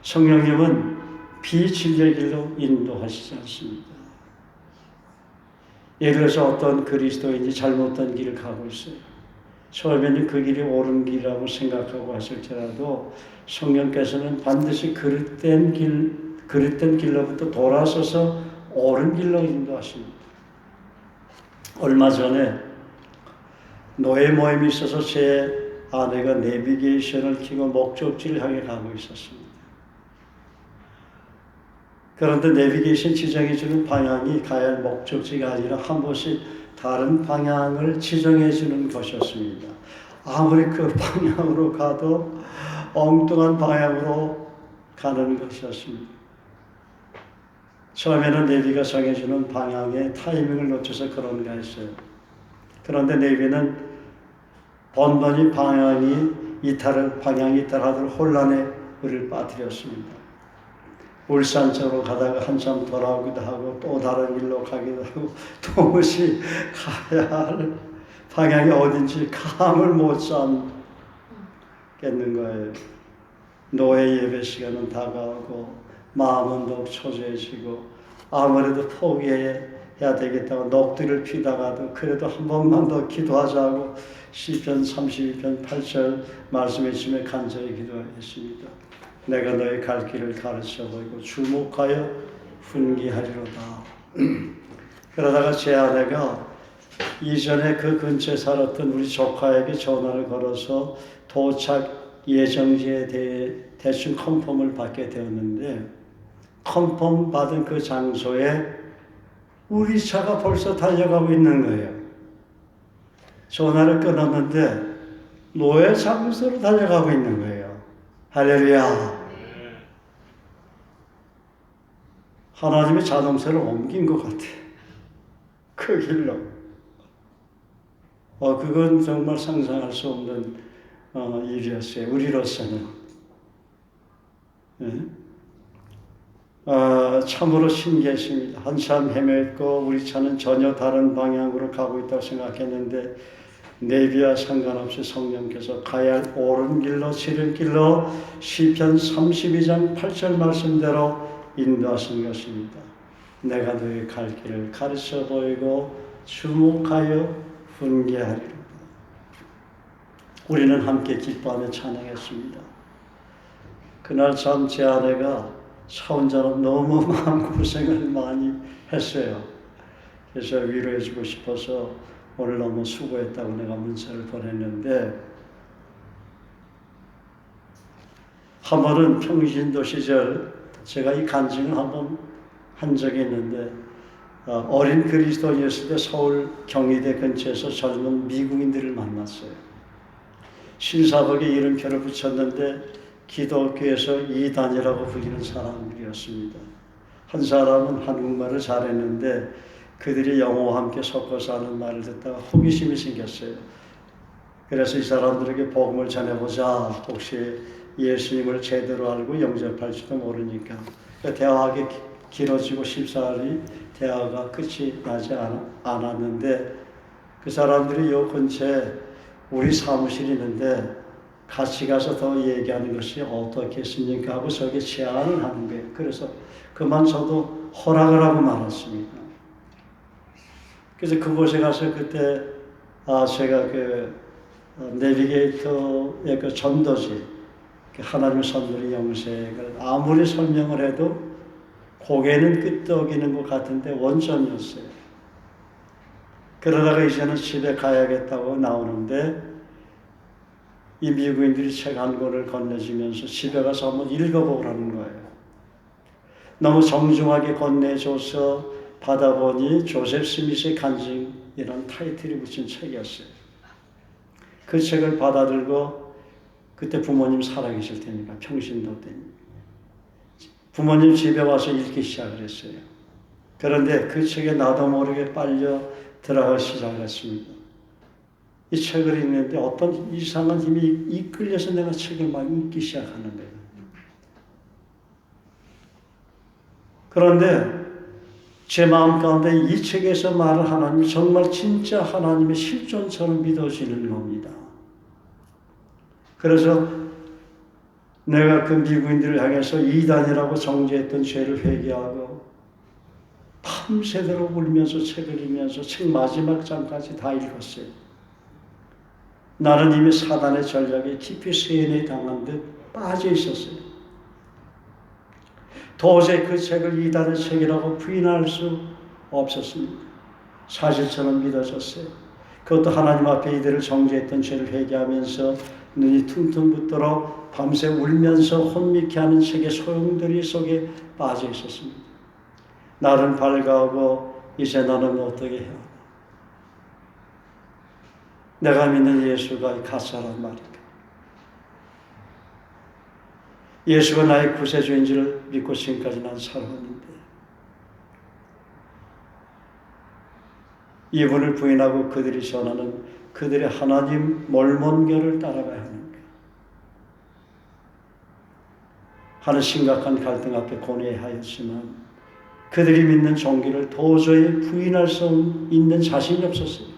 성령님은 비진리의 길로 인도하시지 않습니다. 예를 들어서 어떤 그리스도인이 잘못된 길을 가고 있어요. 처음에는 그 길이 옳은 길이라고 생각하고 했을지라도 성령께서는 반드시 그릇된 길로부터 돌아서서 옳은 길로 인도하십니다. 얼마 전에 노예 모임이 있어서 제 아내가 내비게이션을 켜고 목적지를 향해 가고 있었습니다. 그런데 내비게이션 지정해주는 방향이 가야 할 목적지가 아니라 한 번씩 다른 방향을 지정해주는 것이었습니다. 아무리 그 방향으로 가도 엉뚱한 방향으로 가는 것이었습니다. 처음에는 내비가 정해주는 방향의 타이밍을 놓쳐서 그런가 했어요. 그런데 내비는 번번이 방향이 이탈하도록 혼란에 우리를 빠뜨렸습니다. 울산 쪽으로 가다가 한참 돌아오기도 하고 또 다른 길로 가기도 하고 도무지 가야 할 방향이 어딘지 감을 못 잡겠는 거예요. 노예 예배 시간은 다가오고 마음은 더욱 초조해지고 아무래도 포기에 해야 되겠다고 녹두를 피다가도 그래도 한 번만 더 기도하자고 시편 32편 8절 말씀해 주시며 간절히 기도했습니다. 내가 너의 갈 길을 가르쳐 보이고 주목하여 훈계하리로다. 그러다가 제 아내가 이전에 그 근처에 살았던 우리 조카에게 전화를 걸어서 도착 예정지에 대해 대충 컨펌을 받게 되었는데, 컨펌 받은 그 장소에 우리 차가 벌써 달려가고 있는 거예요. 전화를 끊었는데 노예 장소로 달려가고 있는 거예요. 할렐루야. 하나님의 자동차를 옮긴 것 같아. 그 길로. 그건 정말 상상할 수 없는 일이었어요. 우리로서는. 네? 참으로 신기했습니다. 한참 헤맸고 우리 차는 전혀 다른 방향으로 가고 있다고 생각했는데 내비와 상관없이 성령께서 가야 할 옳은 길로 지름길로 시편 32장 8절 말씀대로 인도하신 것입니다. 내가 너의 갈 길을 가르쳐 보이고 주목하여 훈계하리로다. 우리는 함께 기뻐하며 찬양했습니다. 그날 참 제 아내가 차 운전은 너무 마음고생을 많이 했어요. 그래서 위로해주고 싶어서 오늘 너무 수고했다고 내가 문자를 보냈는데, 한 번은 평신도 시절 제가 이 간증을 한번 한 적이 있는데, 어린 그리스도인이었을 때 서울 경희대 근처에서 젊은 미국인들을 만났어요. 신사복에 이름표를 붙였는데 기독교에서 이단이라고 불리는 사람들이었습니다. 한 사람은 한국말을 잘했는데 그들이 영어와 함께 섞어서 하는 말을 듣다가 호기심이 생겼어요. 그래서 이 사람들에게 복음을 전해보자. 혹시 예수님을 제대로 알고 영접할지도 모르니까. 대화가 길어지고 14일이 대화가 끝이 나지 않았는데, 그 사람들이 요 근처에 우리 사무실이 있는데 같이 가서 더 얘기하는 것이 어떻겠습니까 하고 저게 제안을 하는 거예요. 그래서 그만 저도 허락을 하고 말았습니다. 그래서 그곳에 가서 그때 제가 그 내비게이터의 그 전도지, 하나님의 선물의 영색을 아무리 설명을 해도 고개는 끄덕이는 것 같은데 원점이었어요. 그러다가 이제는 집에 가야겠다고 나오는데 이 미국인들이 책 한 권을 건네주면서 집에 가서 한번 읽어보라는 거예요. 너무 정중하게 건네줘서 받아보니 조셉 스미스의 간증이라는 타이틀이 붙인 책이었어요. 그 책을 받아들고, 그때 부모님 살아계실 테니까 평신도 때 부모님 집에 와서 읽기 시작을 했어요. 그런데 그 책에 나도 모르게 빨려 들어가기 시작했습니다. 이 책을 읽는데 어떤 이상한 힘이 이끌려서 내가 책을 막 읽기 시작하는 거예요. 그런데 제 마음 가운데 이 책에서 말하는 하나님이 정말 진짜 하나님의 실존처럼 믿어지는 겁니다. 그래서 내가 그 미국인들을 향해서 이단이라고 정죄했던 죄를 회개하고 밤새도록 울면서 책을 읽으면서 책 마지막 장까지 다 읽었어요. 나는 이미 사단의 전략에 깊이 세뇌 당한 듯 빠져 있었어요. 도저히 그 책을 이단의 책이라고 부인할 수 없었습니다. 사실처럼 믿어졌어요. 그것도 하나님 앞에 이들을 정죄했던 죄를 회개하면서 눈이 퉁퉁 붓도록 밤새 울면서 혼미케 하는 책의 소용돌이 속에 빠져 있었습니다. 날은 밝아오고 이제 나는 어떻게 해야 하나. 내가 믿는 예수가 가짜란 말인가. 예수가 나의 구세주인지를 믿고 지금까지 난 살아왔는데, 이분을 부인하고 그들이 전하는 그들의 하나님 몰몬교를 따라가야 하는 거예요. 하는 심각한 갈등 앞에 고뇌하였지만 그들이 믿는 종교를 도저히 부인할 수 있는 자신이 없었어요.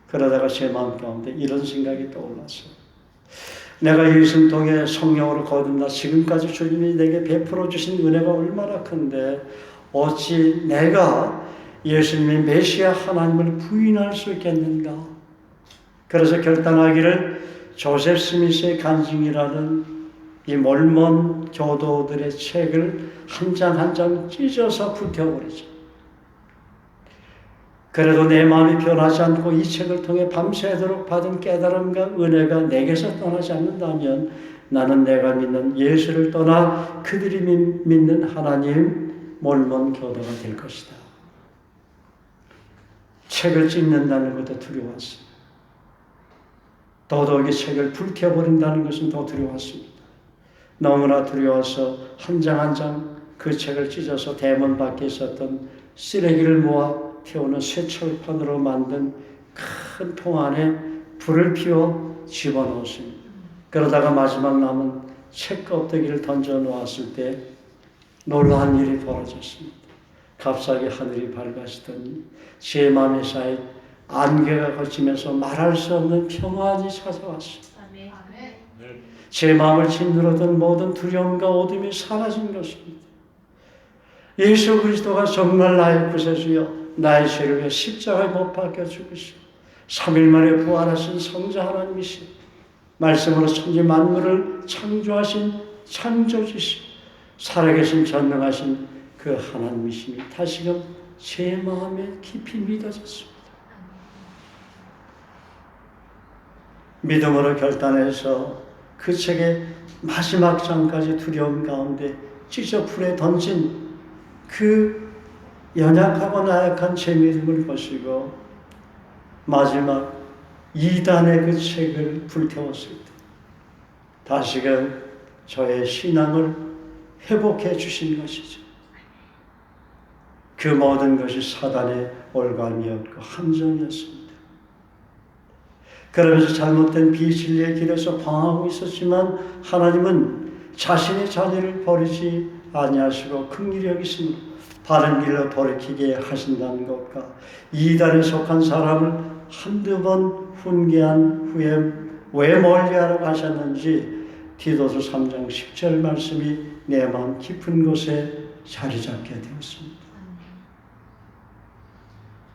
그러다가 제 마음 가운데 이런 생각이 떠올랐어요. 내가 예수를 통해 성령으로 거듭나 지금까지 주님이 내게 베풀어 주신 은혜가 얼마나 큰데 어찌 내가 예수님이 메시아 하나님을 부인할 수 있겠는가? 그래서 결단하기를 조셉 스미스의 간증이라는 이 몰몬 교도들의 책을 한 장 한 장 찢어서 불태워버리죠. 그래도 내 마음이 변하지 않고 이 책을 통해 밤새도록 받은 깨달음과 은혜가 내게서 떠나지 않는다면 나는 내가 믿는 예수를 떠나 그들이 믿는 하나님 몰몬 교도가 될 것이다. 책을 찢는다는 것도 두려웠습니다. 더더욱이 책을 불태워버린다는 것은 더 두려웠습니다. 너무나 두려워서 한 장 한 장 그 책을 찢어서 대문 밖에 있었던 쓰레기를 모아 태우는 쇠철판으로 만든 큰 통 안에 불을 피워 집어넣었습니다. 그러다가 마지막 남은 책 껍데기를 던져 놓았을 때 놀라운 일이 벌어졌습니다. 갑자기 하늘이 밝아지더니 제 마음에 쌓인 안개가 걷히면서 말할 수 없는 평안이 찾아왔습니다. 제 마음을 짓누르던 모든 두려움과 어둠이 사라진 것입니다. 예수 그리스도가 정말 나의 구세주여 나의 죄를 위해 십자가에 못 박혀 죽으시고 3일 만에 부활하신 성자 하나님이시 말씀으로 천지 만물을 창조하신 창조주시 살아계신 전능하신 그 하나님이심이 다시금 제 마음에 깊이 믿어졌습니다. 믿음으로 결단해서 그 책의 마지막 장까지 두려움 가운데 찢어 불에 던진 그 연약하고 나약한 제 믿음을 보시고 마지막 2단의 그 책을 불태웠을 때 다시금 저의 신앙을 회복해 주신 것이죠. 그 모든 것이 사단의 올감이었고 함정이었습니다. 그러면서 잘못된 비진리의 길에서 방황하고 있었지만 하나님은 자신의 자녀를 버리지 아니하시고 긍휼히 여기심으로 바른 길로 돌이키게 하신다는 것과 이단에 속한 사람을 한두 번 훈계한 후에 왜 멀리하라고 하셨는지 디도서 3장 10절 말씀이 내 마음 깊은 곳에 자리 잡게 되었습니다.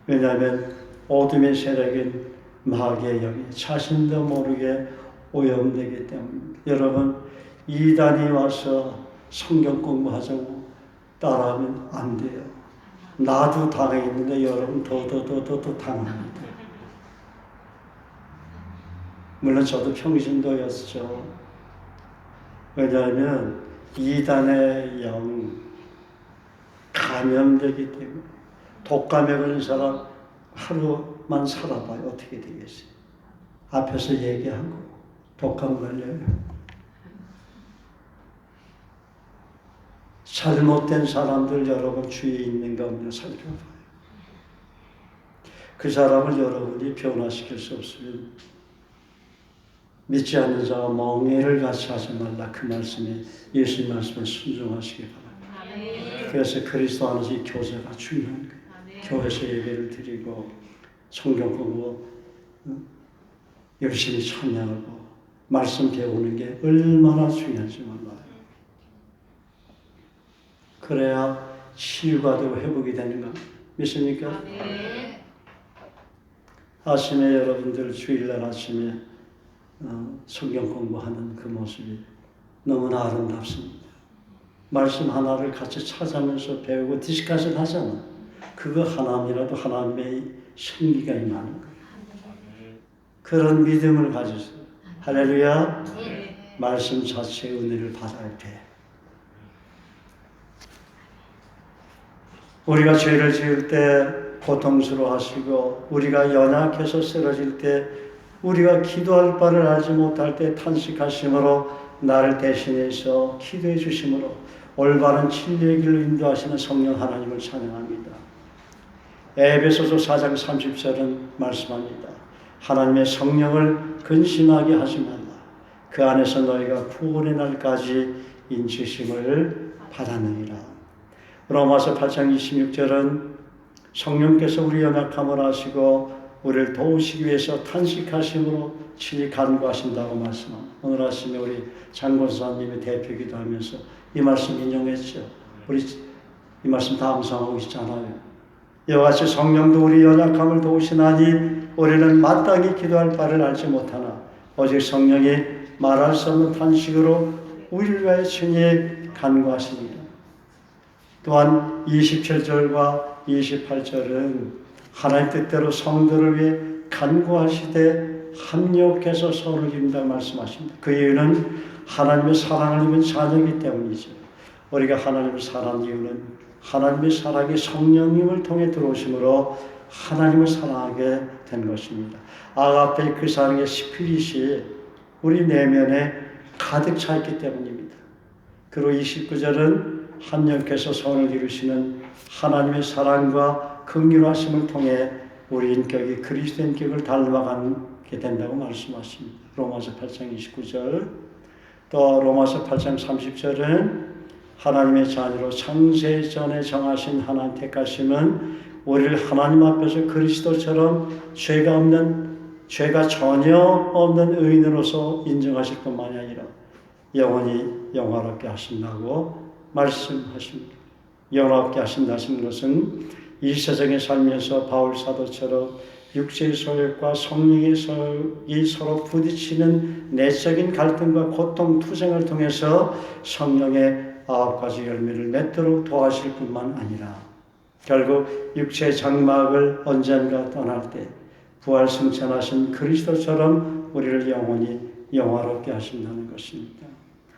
왜냐하면 어둠의 세력인 마귀의 영이 자신도 모르게 오염되기 때문입니다. 여러분 이단이 와서 성경 공부하자고 따라하면 안 돼요. 나도 당했는데 여러분 더 당합니다. 물론 저도 평신도였죠. 왜냐하면 이단의 영 감염되기 때문에 독감에 걸린 사람 하루만 살아봐요. 어떻게 되겠어요? 앞에서 얘기하고 독감 걸려요. 잘못된 사람들 여러분 주위에 있는가 없는가 살펴봐요. 그 사람을 여러분이 변화시킬 수 없으면 믿지 않는 자와 멍에를 같이 하지 말라. 그 말씀에 예수님 말씀에 순종하시기 바랍니다. 그래서 그리스도 안에서 이 교제가 중요한 거예요. 교회에서 예배를 드리고 성경 공부 열심히 찬양하고 말씀 배우는 게 얼마나 중요한지 몰라요. 그래야 치유가 되고 회복이 되는 거 믿습니까? 아침에 여러분들 주일날 아침에 성경 공부하는 그 모습이 너무나 아름답습니다. 말씀 하나를 같이 찾아면서 배우고 디스커션 하잖아. 그거 하나님이라도 하나님의 생기가 임하는 거예요. 그런 믿음을 가지세요. 할렐루야. 말씀 자체의 은혜를 받아야 돼. 우리가 죄를 지을 때 고통스러워하시고 우리가 연약해서 쓰러질 때 우리가 기도할 바를 알지 못할 때 탄식하심으로 나를 대신해서 기도해 주심으로 올바른 진리의 길로 인도하시는 성령 하나님을 찬양합니다. 에베소서 4장 30절은 말씀합니다. 하나님의 성령을 근심하게 하지 말라. 그 안에서 너희가 구원의 날까지 인치심을 받았느니라. 로마서 8장 26절은 성령께서 우리 연약함을 아시고 우리를 도우시기 위해서 탄식하심으로 친히 간구하신다고 말씀합니다. 오늘 아침에 우리 장권사님이 대표기도 하면서 이 말씀 인용했죠. 우리 이 말씀 다 암송하고 있잖아요. 이와 같이 성령도 우리 연약함을 도우시나니 우리는 마땅히 기도할 바를 알지 못하나 오직 성령이 말할 수 없는 탄식으로 우리를 위하여 친히 간구하십니다. 또한 27절과 28절은 하나님 뜻대로 성도를 위해 간구하시되 합력해서 손을 입는다고 말씀하십니다. 그 이유는 하나님의 사랑을 입은 자녀이기 때문이죠. 우리가 하나님을 사랑한 이유는 하나님의 사랑이 성령님을 통해 들어오심으로 하나님을 사랑하게 된 것입니다. 아가페 그 사랑의 스피릿이 우리 내면에 가득 차 있기 때문입니다. 그리고 29절은 합력해서 선을 이루시는 하나님의 사랑과 긍휼하심을 통해 우리 인격이 그리스도 인격을 닮아가게 된다고 말씀하십니다. 로마서 8장 29절 또 로마서 8장 30절은 하나님의 자녀로 창세 전에 정하신 하나님 택하심은 우리를 하나님 앞에서 그리스도처럼 죄가 전혀 없는 의인으로서 인정하실 것만이 아니라 영원히 영화롭게 하신다고 말씀하십니다. 영화롭게 하신다는 것은 이 세상에 살면서 바울 사도처럼 육체의 소욕과 성령의 소욕이 서로 부딪히는 내적인 갈등과 고통, 투쟁을 통해서 성령의 9가지 열매를 맺도록 도와주실 뿐만 아니라 결국 육체의 장막을 언젠가 떠날 때 부활 승천하신 그리스도처럼 우리를 영원히 영화롭게 하신다는 것입니다.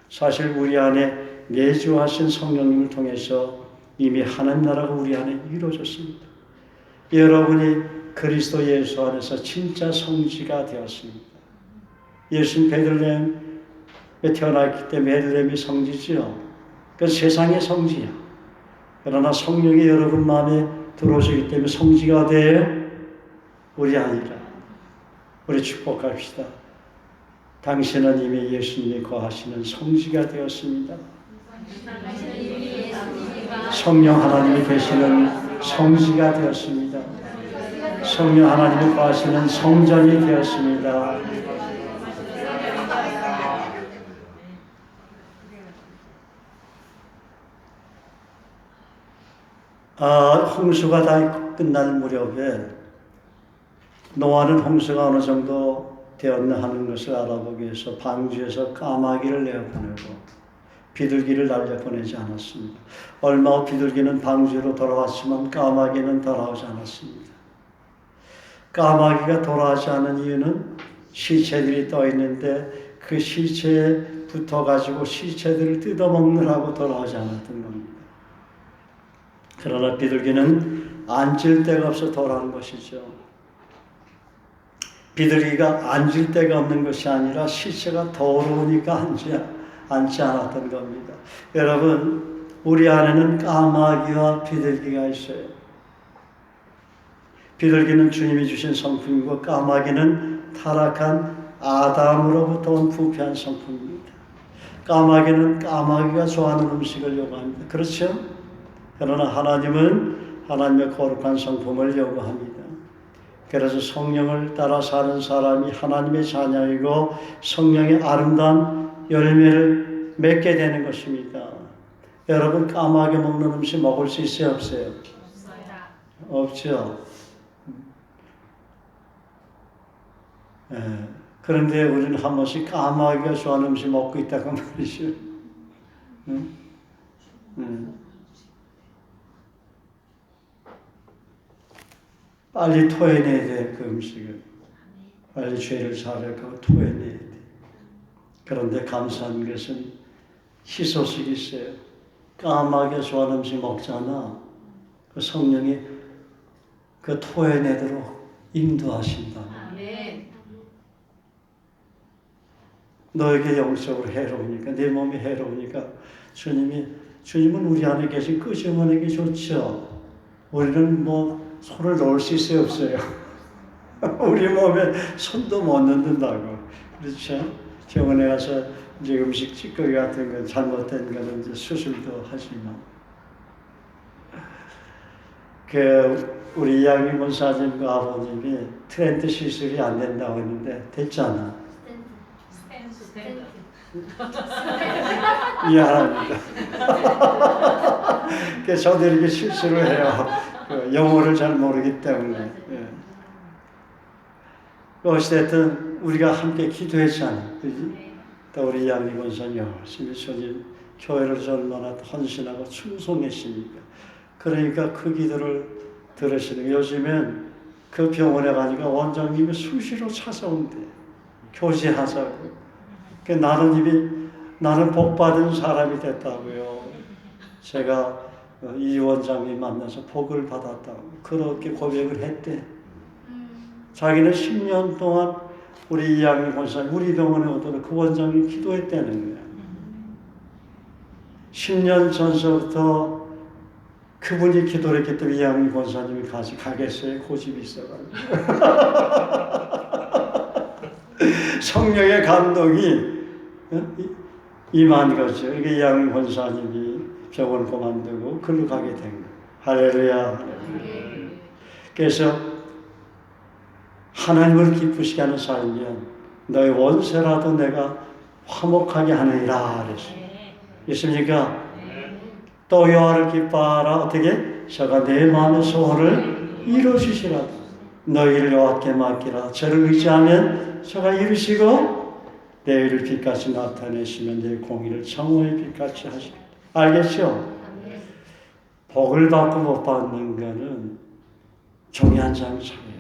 사실 우리 안에 내주하신 성령님을 통해서 이미 하나님 나라가 우리 안에 이루어졌습니다. 여러분이 그리스도 예수 안에서 진짜 성지가 되었습니다. 예수는 베들레헴에 태어났기 때문에 베들레헴이 성지지요. 그 세상의 성지야. 그러나 성령이 여러분 마음에 들어오시기 때문에 성지가 돼요. 우리 아니라. 우리 축복합시다. 당신은 이미 예수님이 거하시는 성지가 되었습니다. 성령 하나님이 계시는 성지가 되었습니다. 성령 하나님이 거하시는 성전이 되었습니다. 홍수가 다 끝날 무렵에 노아는 홍수가 어느 정도 되었나 하는 것을 알아보기 위해서 방주에서 까마귀를 내어보내고 비둘기를 날려보내지 않았습니다. 얼마 후 비둘기는 방주로 돌아왔지만 까마귀는 돌아오지 않았습니다. 까마귀가 돌아오지 않은 이유는 시체들이 떠 있는데 그 시체에 붙어가지고 시체들을 뜯어먹느라고 돌아오지 않았던 겁니다. 그러나 비둘기는 앉을 데가 없어 돌아온 것이죠. 비둘기가 앉을 데가 없는 것이 아니라 시체가 더러우니까 앉지 않았던 겁니다. 여러분, 우리 안에는 까마귀와 비둘기가 있어요. 비둘기는 주님이 주신 성품이고 까마귀는 타락한 아담으로부터 온 부패한 성품입니다. 까마귀는 까마귀가 좋아하는 음식을 요구합니다. 그렇죠? 그러나 하나님은 하나님의 거룩한 성품을 요구합니다. 그래서 성령을 따라 사는 사람이 하나님의 자녀이고 성령의 아름다운 열매를 맺게 되는 것입니다. 여러분, 까마귀 먹는 음식 먹을 수 있어요? 없어요? 없죠. 그런데 우리는 한 번씩 까마귀가 좋아하는 음식 먹고 있다고 말이죠. 빨리 토해내야 돼, 그 음식을. 빨리 죄를 자백하고 토해내야 돼. 그런데 감사한 것은 희소식이 있어요. 까마귀가 좋아하는 음식 먹잖아. 그 성령이 그 토해내도록 인도하신다. 너에게 영적으로 해로우니까, 내 몸이 해로우니까 주님은 우리 안에 계신 끄집어내기 좋죠. 우리는 손을 넣을 수 있어요, 없어요? 우리 몸에 손도 못 넣는다고. 그렇죠? 병원에 가서 이제 음식 찌꺼기 같은 거 잘못된 거는 이제 수술도 하지만. 우리 이양희 문사님과 아버님이 트렌트 시술이 안 된다고 했는데, 됐잖아. 미안합니다. 저도 이렇게 실수를 해요. 영어를 잘 모르기 때문에. 예. 어찌됐든 우리가 함께 기도했잖아요. 그지? 또 우리 양리 권사님 열심히 주님 교회를 얼마나 헌신하고 충성했습니까? 그러니까 그 기도를 들으시는 요즘엔 그 병원에 가니까 원장님이 수시로 찾아온대. 교제하자고. 나는 복받은 사람이 됐다고요. 제가 이 원장님 만나서 복을 받았다고 그렇게 고백을 했대. 자기는 10년 동안 우리 이양희 권사님 우리 병원에 오도록 그 원장님 기도했다는 거야. 10년 전서부터 그분이 기도를 했기 때문에 이양희 권사님이 가겠어요. 고집이 있어가지고. 성령의 감동이 임한 거죠. 이게 이양희 권사님이 병원 그만두고 글로 가게 된 거예요. 할렐루야. 그래서 하나님을 기쁘시게 하는 삶이면 너의 원수라도 내가 화목하게 하느니라 그랬어요. 있습니까? 또 여호와를 기뻐하라. 어떻게? 저가 내 마음의 소원을 이루어주시라도 너희를 여호와께 맡기라. 저를 의지하면 저가 이루시고 내 일을 빛같이 나타내시면 내 공의를 정오의 빛같이 하시겠다. 알겠죠? 복을 받고 못 받는 거는 종이 한 장 차이에요.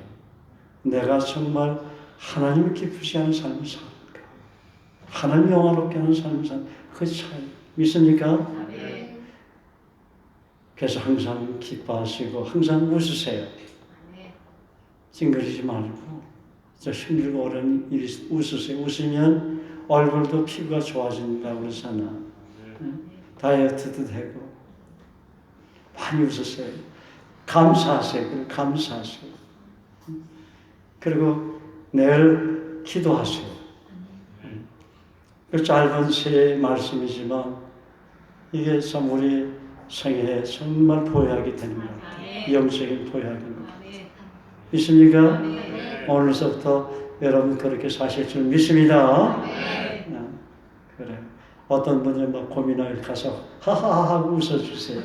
내가 정말 하나님을 기쁘시게 하는 삶을 사는가, 하나님 영화롭게 하는 삶을 사는 그 차이 믿습니까? 그래서 항상 기뻐하시고 항상 웃으세요. 찡그리지 말고 저 힘들고 어려운 일이 웃으세요. 웃으면 얼굴도 피부가 좋아진다고 그러잖아. 다이어트도 되고 많이 웃으세요. 감사하세요. 감사하세요. 그리고 늘 기도하세요. 그 짧은 세 말씀이지만 이게 참 우리 생애에 정말 보약이 되는 것 같아요. 영적인 보약입니다. 믿습니까? 오늘서부터 여러분 그렇게 사실 줄 믿습니다. 그래. 어떤 분이 막 고민을 가서 하하하 하고 웃어주세요.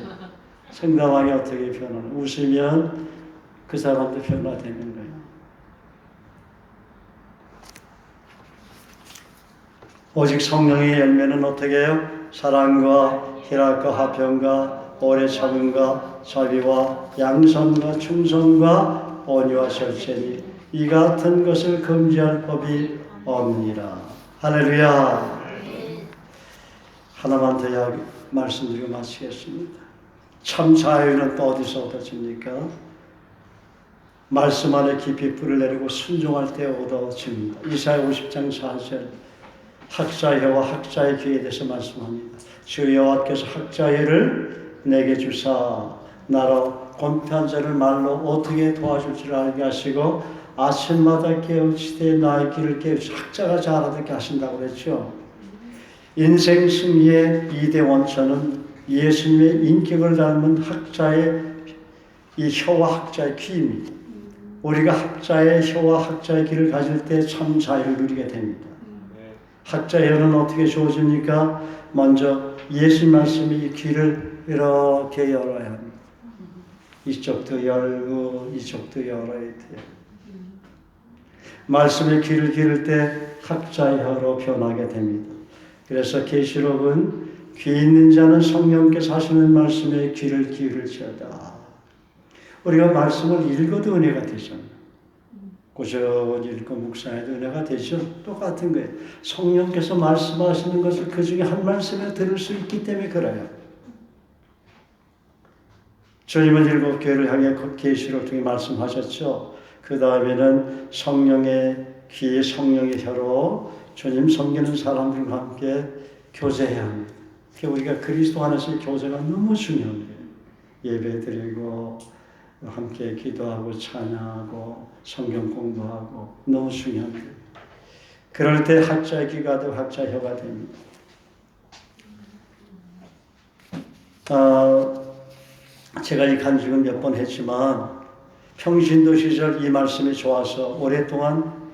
상담하게 어떻게 변하나. 웃으면 그 사람도 변화되는 거예요. 오직 성령의 열매는 어떻게 해요? 사랑과 희락과 화평과 오래 참음과 자비와 양선과 충성과 온유와 절제니 이 같은 것을 금지할 법이 없느니라. 할렐루야. 하나만 더 말씀드리고 마치겠습니다. 참 자유는 또 어디서 얻어집니까? 말씀 안에 깊이 뿌리를 내리고 순종할 때 얻어집니다. 이사야 50장 4절 학자의 혀와 학자의 귀에 대해서 말씀합니다. 주 여호와께서 학자의 혀를 내게 주사 나로 권태한 자를 말로 어떻게 도와줄 줄 알게 하시고 아침마다 깨우치되 나의 길을 깨우치 학자가 잘 알아듣게 하신다고 그랬죠. 인생 승리의 2대 원천은 예수님의 인격을 닮은 학자의 이 혀와 학자의 귀입니다. 우리가 학자의 혀와 학자의 귀를 가질 때 참 자유를 누리게 됩니다. 학자의 혀는 어떻게 주어집니까? 먼저 예수 말씀이 이 귀를 이렇게 열어야 합니다. 이쪽도 열고 이쪽도 열어야 돼요. 말씀의 귀를 기를 때 학자의 혀로 변하게 됩니다. 그래서 계시록은 귀 있는 자는 성령께서 하시는 말씀에 귀를 기울일지어다. 우리가 말씀을 읽어도 은혜가 되잖아요. 꾸준히 읽고 묵상해도 은혜가 되죠. 똑같은 거예요. 성령께서 말씀하시는 것을 그 중에 한 말씀에 들을 수 있기 때문에 그래요. 주님은 7교회를 향해 계시록 중에 말씀하셨죠. 그 다음에는 성령의 귀, 성령의 혀로 주님 섬기는 사람들과 함께 교제해야 합니다. 우리가 그리스도 안에서의 교제가 너무 중요한 거예요. 예배드리고 함께 기도하고 찬양하고 성경 공부하고 너무 중요한 거예요. 그럴 때 학자의 귀가 되고 학자의 혀가 됩니다. 제가 이 간증은 몇 번 했지만 평신도 시절 이 말씀이 좋아서 오랫동안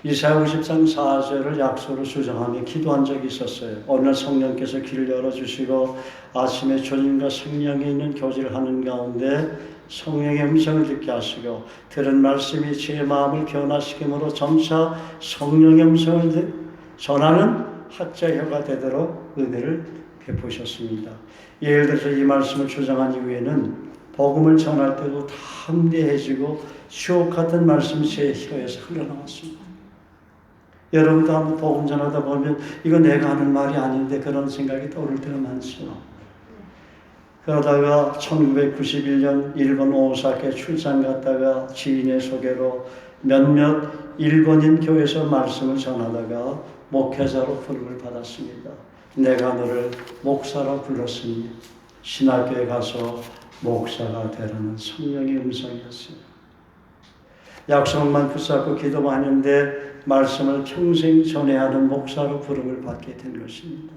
이사야 50장 4절을 약속으로 수정하며 기도한 적이 있었어요. 어느 날 성령께서 길을 열어주시고 아침에 주님과 성령이 있는 교제를 하는 가운데 성령의 음성을 듣게 하시고 들은 말씀이 제 마음을 변화시킴으로 점차 성령의 음성을 전하는 학자혀가 되도록 은혜를 베푸셨습니다. 예를 들어서 이 말씀을 주장한 이후에는 복음을 전할 때도 담대해지고 주옥 같은 말씀이 제 혀에서 흘러나왔습니다. 여러분도 한번 복음 전하다 보면 이거 내가 하는 말이 아닌데 그런 생각이 떠오를 때가 많죠. 그러다가 1991년 일본 오사카에 출장 갔다가 지인의 소개로 몇몇 일본인 교회에서 말씀을 전하다가 목회자로 부름을 받았습니다. 내가 너를 목사로 불렀으니 신학교에 가서 목사가 되라는 성령의 음성이었어요. 약속만 붙잡고 기도만 했는데 말씀을 평생 전해야 하는 목사로 부름을 받게 된 것입니다.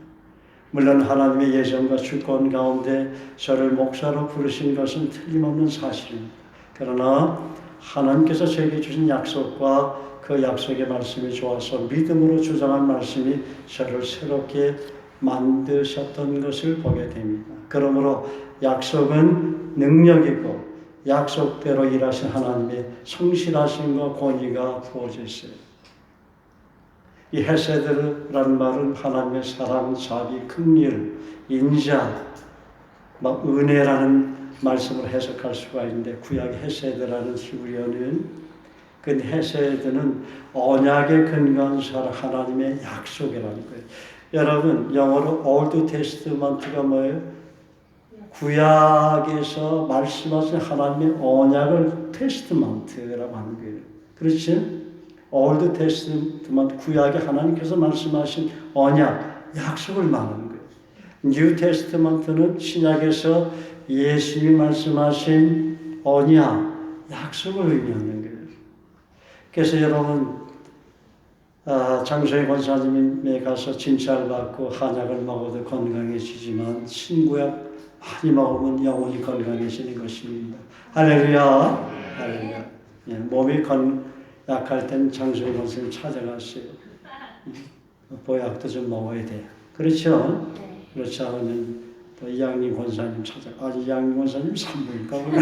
물론 하나님의 예정과 주권 가운데 저를 목사로 부르신 것은 틀림없는 사실입니다. 그러나 하나님께서 제게 주신 약속과 그 약속의 말씀이 좋아서 믿음으로 주장한 말씀이 저를 새롭게 만드셨던 것을 보게 됩니다. 그러므로 약속은 능력이고 약속대로 일하신 하나님의 성실하심과 권위가 부어져 있어요. 이 헤세드라는 말은 하나님의 사랑, 자비, 긍휼, 인자, 은혜라는 말씀을 해석할 수가 있는데 구약 헤세드라는 히브리어는 그 헤세드는 언약에 근거한 하나님의 약속이라는 거예요. 여러분 영어로 Old Testament가 뭐예요? 구약에서 말씀하신 하나님의 언약을 테스트먼트라고 하는 거예요. 그렇지? Old Testament 구약에 하나님께서 말씀하신 언약, 약속을 말하는 거예요. New Testament는 신약에서 예수님이 말씀하신 언약, 약속을 의미하는 거예요. 그래서 여러분 장소희 권사님에 가서 진찰 받고 한약을 먹어도 건강해지지만 신구약 많이 먹으면 영혼이 건강해지는 것입니다. 할렐루야. 할렐루야. 예, 몸이 약할 땐 장소희 권사님 찾아갔어요. 보약도 좀 먹어야 돼요. 그렇죠? 네. 그렇지 않으면 또 이양림 권사님 이양림 권사님 산부인가 보네.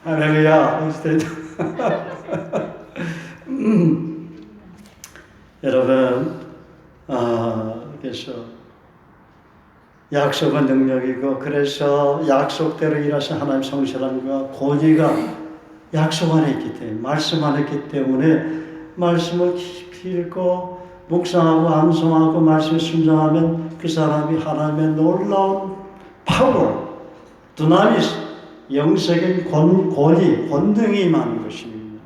할렐루야. 여러분, 그래서 약속은 능력이고 그래서 약속대로 일하신 하나님 성실함과 권위가 약속 안에 있기 때문에 말씀 안에 있기 때문에 말씀을 깊이 읽고 묵상하고 암송하고 말씀에 순종하면 그 사람이 하나님의 놀라운 파워, 두나미스, 영적인 권위, 권능이 임하는 것입니다.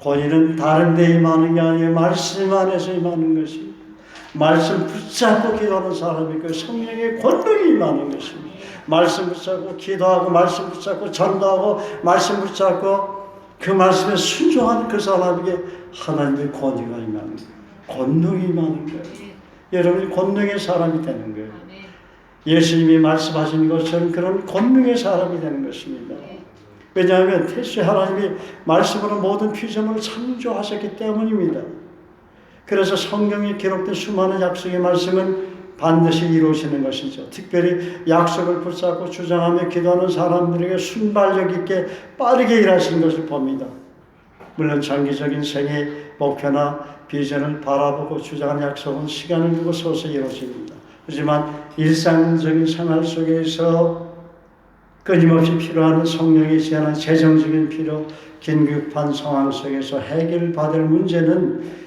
권위는 다른 데 임하는 게 아니에요. 말씀 안에서 임하는 것입니다. 말씀 붙잡고 기도하는 사람이 그 성령의 권능이 임하는 것입니다. 말씀 붙잡고 기도하고 말씀 붙잡고 전도하고 말씀 붙잡고 그 말씀에 순종하는 그 사람에게 하나님의 권위가 임하는 거예요. 권능이 임하는 거예요. 여러분이 권능의 사람이 되는 거예요. 예수님이 말씀하신 것처럼 그런 권능의 사람이 되는 것입니다. 왜냐하면 태초에 하나님이 말씀으로 모든 피조물을 창조하셨기 때문입니다. 그래서 성경에 기록된 수많은 약속의 말씀은 반드시 이루어지는 것이죠. 특별히 약속을 붙잡고 주장하며 기도하는 사람들에게 순발력 있게 빠르게 일하시는 것을 봅니다. 물론 장기적인 생애 목표나 비전을 바라보고 주장하는 약속은 시간을 두고 서서히 이루어집니다. 하지만 일상적인 생활 속에서 끊임없이 필요한 성령이 제안한 재정적인 필요, 긴급한 상황 속에서 해결받을 문제는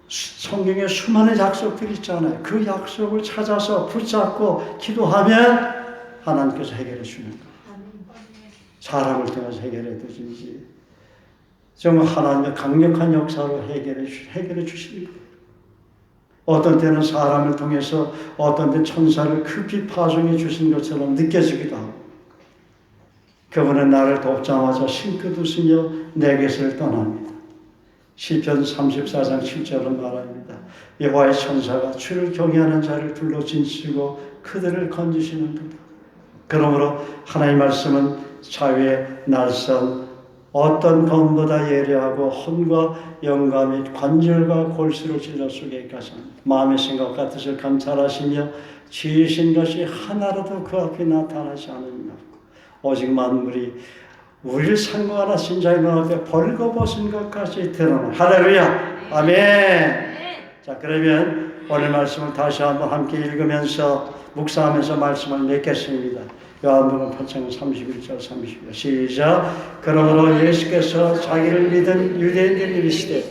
성경에 수많은 약속들이 있잖아요. 그 약속을 찾아서 붙잡고 기도하면 하나님께서 해결해 주는 거예요. 사람을 통해서 해결해 주든지 정말 하나님의 강력한 역사로 해결해 주시는 거예요. 어떤 때는 사람을 통해서 어떤 때는 천사를 급히 파송해 주신 것처럼 느껴지기도 하고 그분은 나를 돕자마자 싱긋 웃으며 내게서 떠납니다. 시편 34장 7절은 말합니다. 여호와의 천사가 주를 경외하는 자를 둘러 진치고 그들을 건지시는 도다. 그러므로 하나님의 말씀은 자유의 날선 어떤 검보다 예리하고 혼과 영과 및 관절과 골수를 찔러 속에 가십니다. 마음의 생각과 뜻을 감찰하시며 지으신 것이 하나라도 그 앞에 나타나지 않으며 오직 만물이 우리를 상관하신 자의 눈앞에 벌거벗은 것까지 드러나. 할렐루야. 아멘. 자, 그러면 오늘 말씀을 다시 한번 함께 읽으면서 묵상하면서 말씀을 맺겠습니다. 요한복음 8장 31절 32절 시작. 그러므로 예수께서 자기를 믿은 유대인들이 이르시되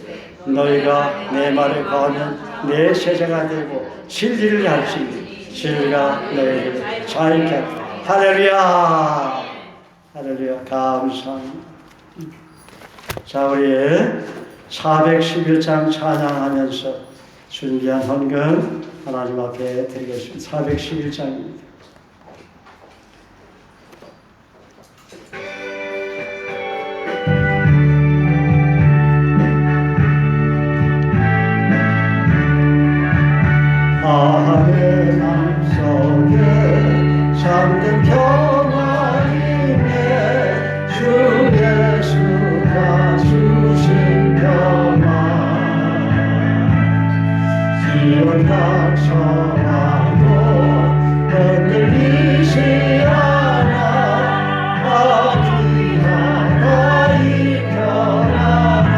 너희가 내 말에 거하면 내 제자가 되고 진리를 알지니 진리가 너희를 자유케 하리라. 할렐루야. 할렐루야. 감사합니다. 자, 우리 411장 찬양하면서 준비한 헌금 하나님 앞에 드리겠습니다. 411장입니다. 내 맘속에 잠든 평안이네 주 예수가 주신 평안 지원 닥쳐와도 흔들리지 않아 귀하다 이 평안아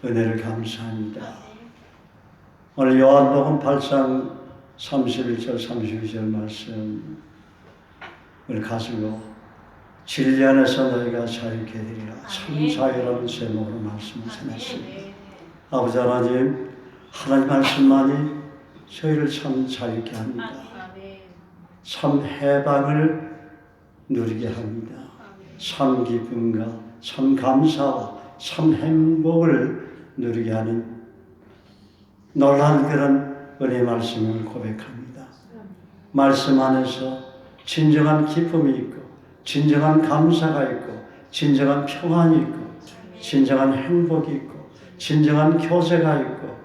은혜를 감사합니다. 오늘 요한복음 8장 31절 32절 말씀을 가지고 진리 안에서 너희가 자유케 되리라. 참 자유라는 제목으로 말씀을 전했습니다. 아버지 하나님, 하나님 말씀만이 저희를 참 자유케 합니다. 참 해방을 누리게 합니다. 참 기쁨과 참 감사와 참 행복을 누리게 하는 놀라운 그런 은혜의 말씀을 고백합니다. 말씀 안에서 진정한 기쁨이 있고 진정한 감사가 있고 진정한 평안이 있고 진정한 행복이 있고 진정한 교제가 있고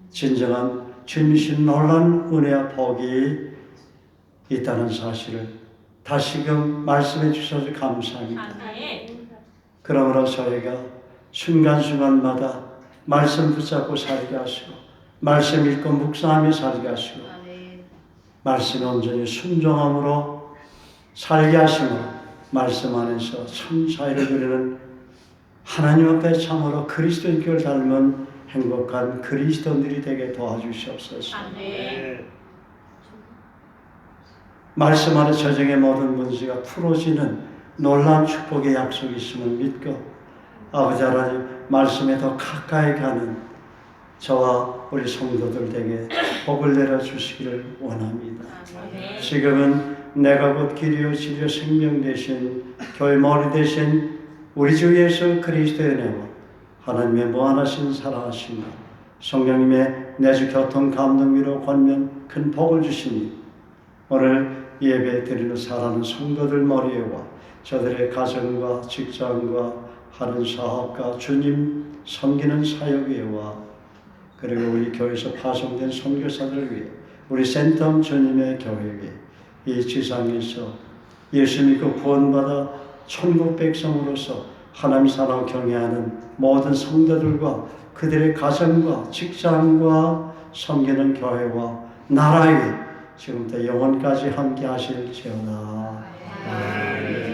진정한 주님이신 놀라운 은혜와 복이 있다는 사실을 다시금 말씀해 주셔서 감사합니다. 그러므로 저희가 순간순간마다 말씀 붙잡고 살게 하시고 말씀 읽고 묵상하며 살게 하시고 말씀에 온전히 순종함으로 살게 하심으로 말씀 안에서 참 사이를 누리는 하나님 앞에 참으로 그리스도인격을 닮은 행복한 그리스도인들이 되게 도와주시옵소서. 말씀 안에 저정의 모든 문제가 풀어지는 놀라운 축복의 약속이 있음을 믿고 아버지 하나님 말씀에 더 가까이 가는 저와 우리 성도들 에게 복을 내려주시기를 원합니다. 지금은 내가 곧 길이요 진리요 생명 되신 교회 머리 되신 우리 주 예수 그리스도의 은혜와 하나님의 무한하신 사랑하심과 성령님의 내주 교통 감동 위로 권면 큰 복을 주시니 오늘 예배 드리는 사랑하는 성도들 머리에와 저들의 가정과 직장과 하는 사업과 주님 섬기는 사역 위에와 그리고 우리 교회에서 파송된 선교사들을 위해 우리 센텀 주님의 교회 위에 이 지상에서 예수 믿고 구원받아 천국 백성으로서 하나님 사랑 경외하는 모든 성도들과 그들의 가정과 직장과 섬기는 교회와 나라에 지금부터 영원까지 함께 하실지어다. 아멘.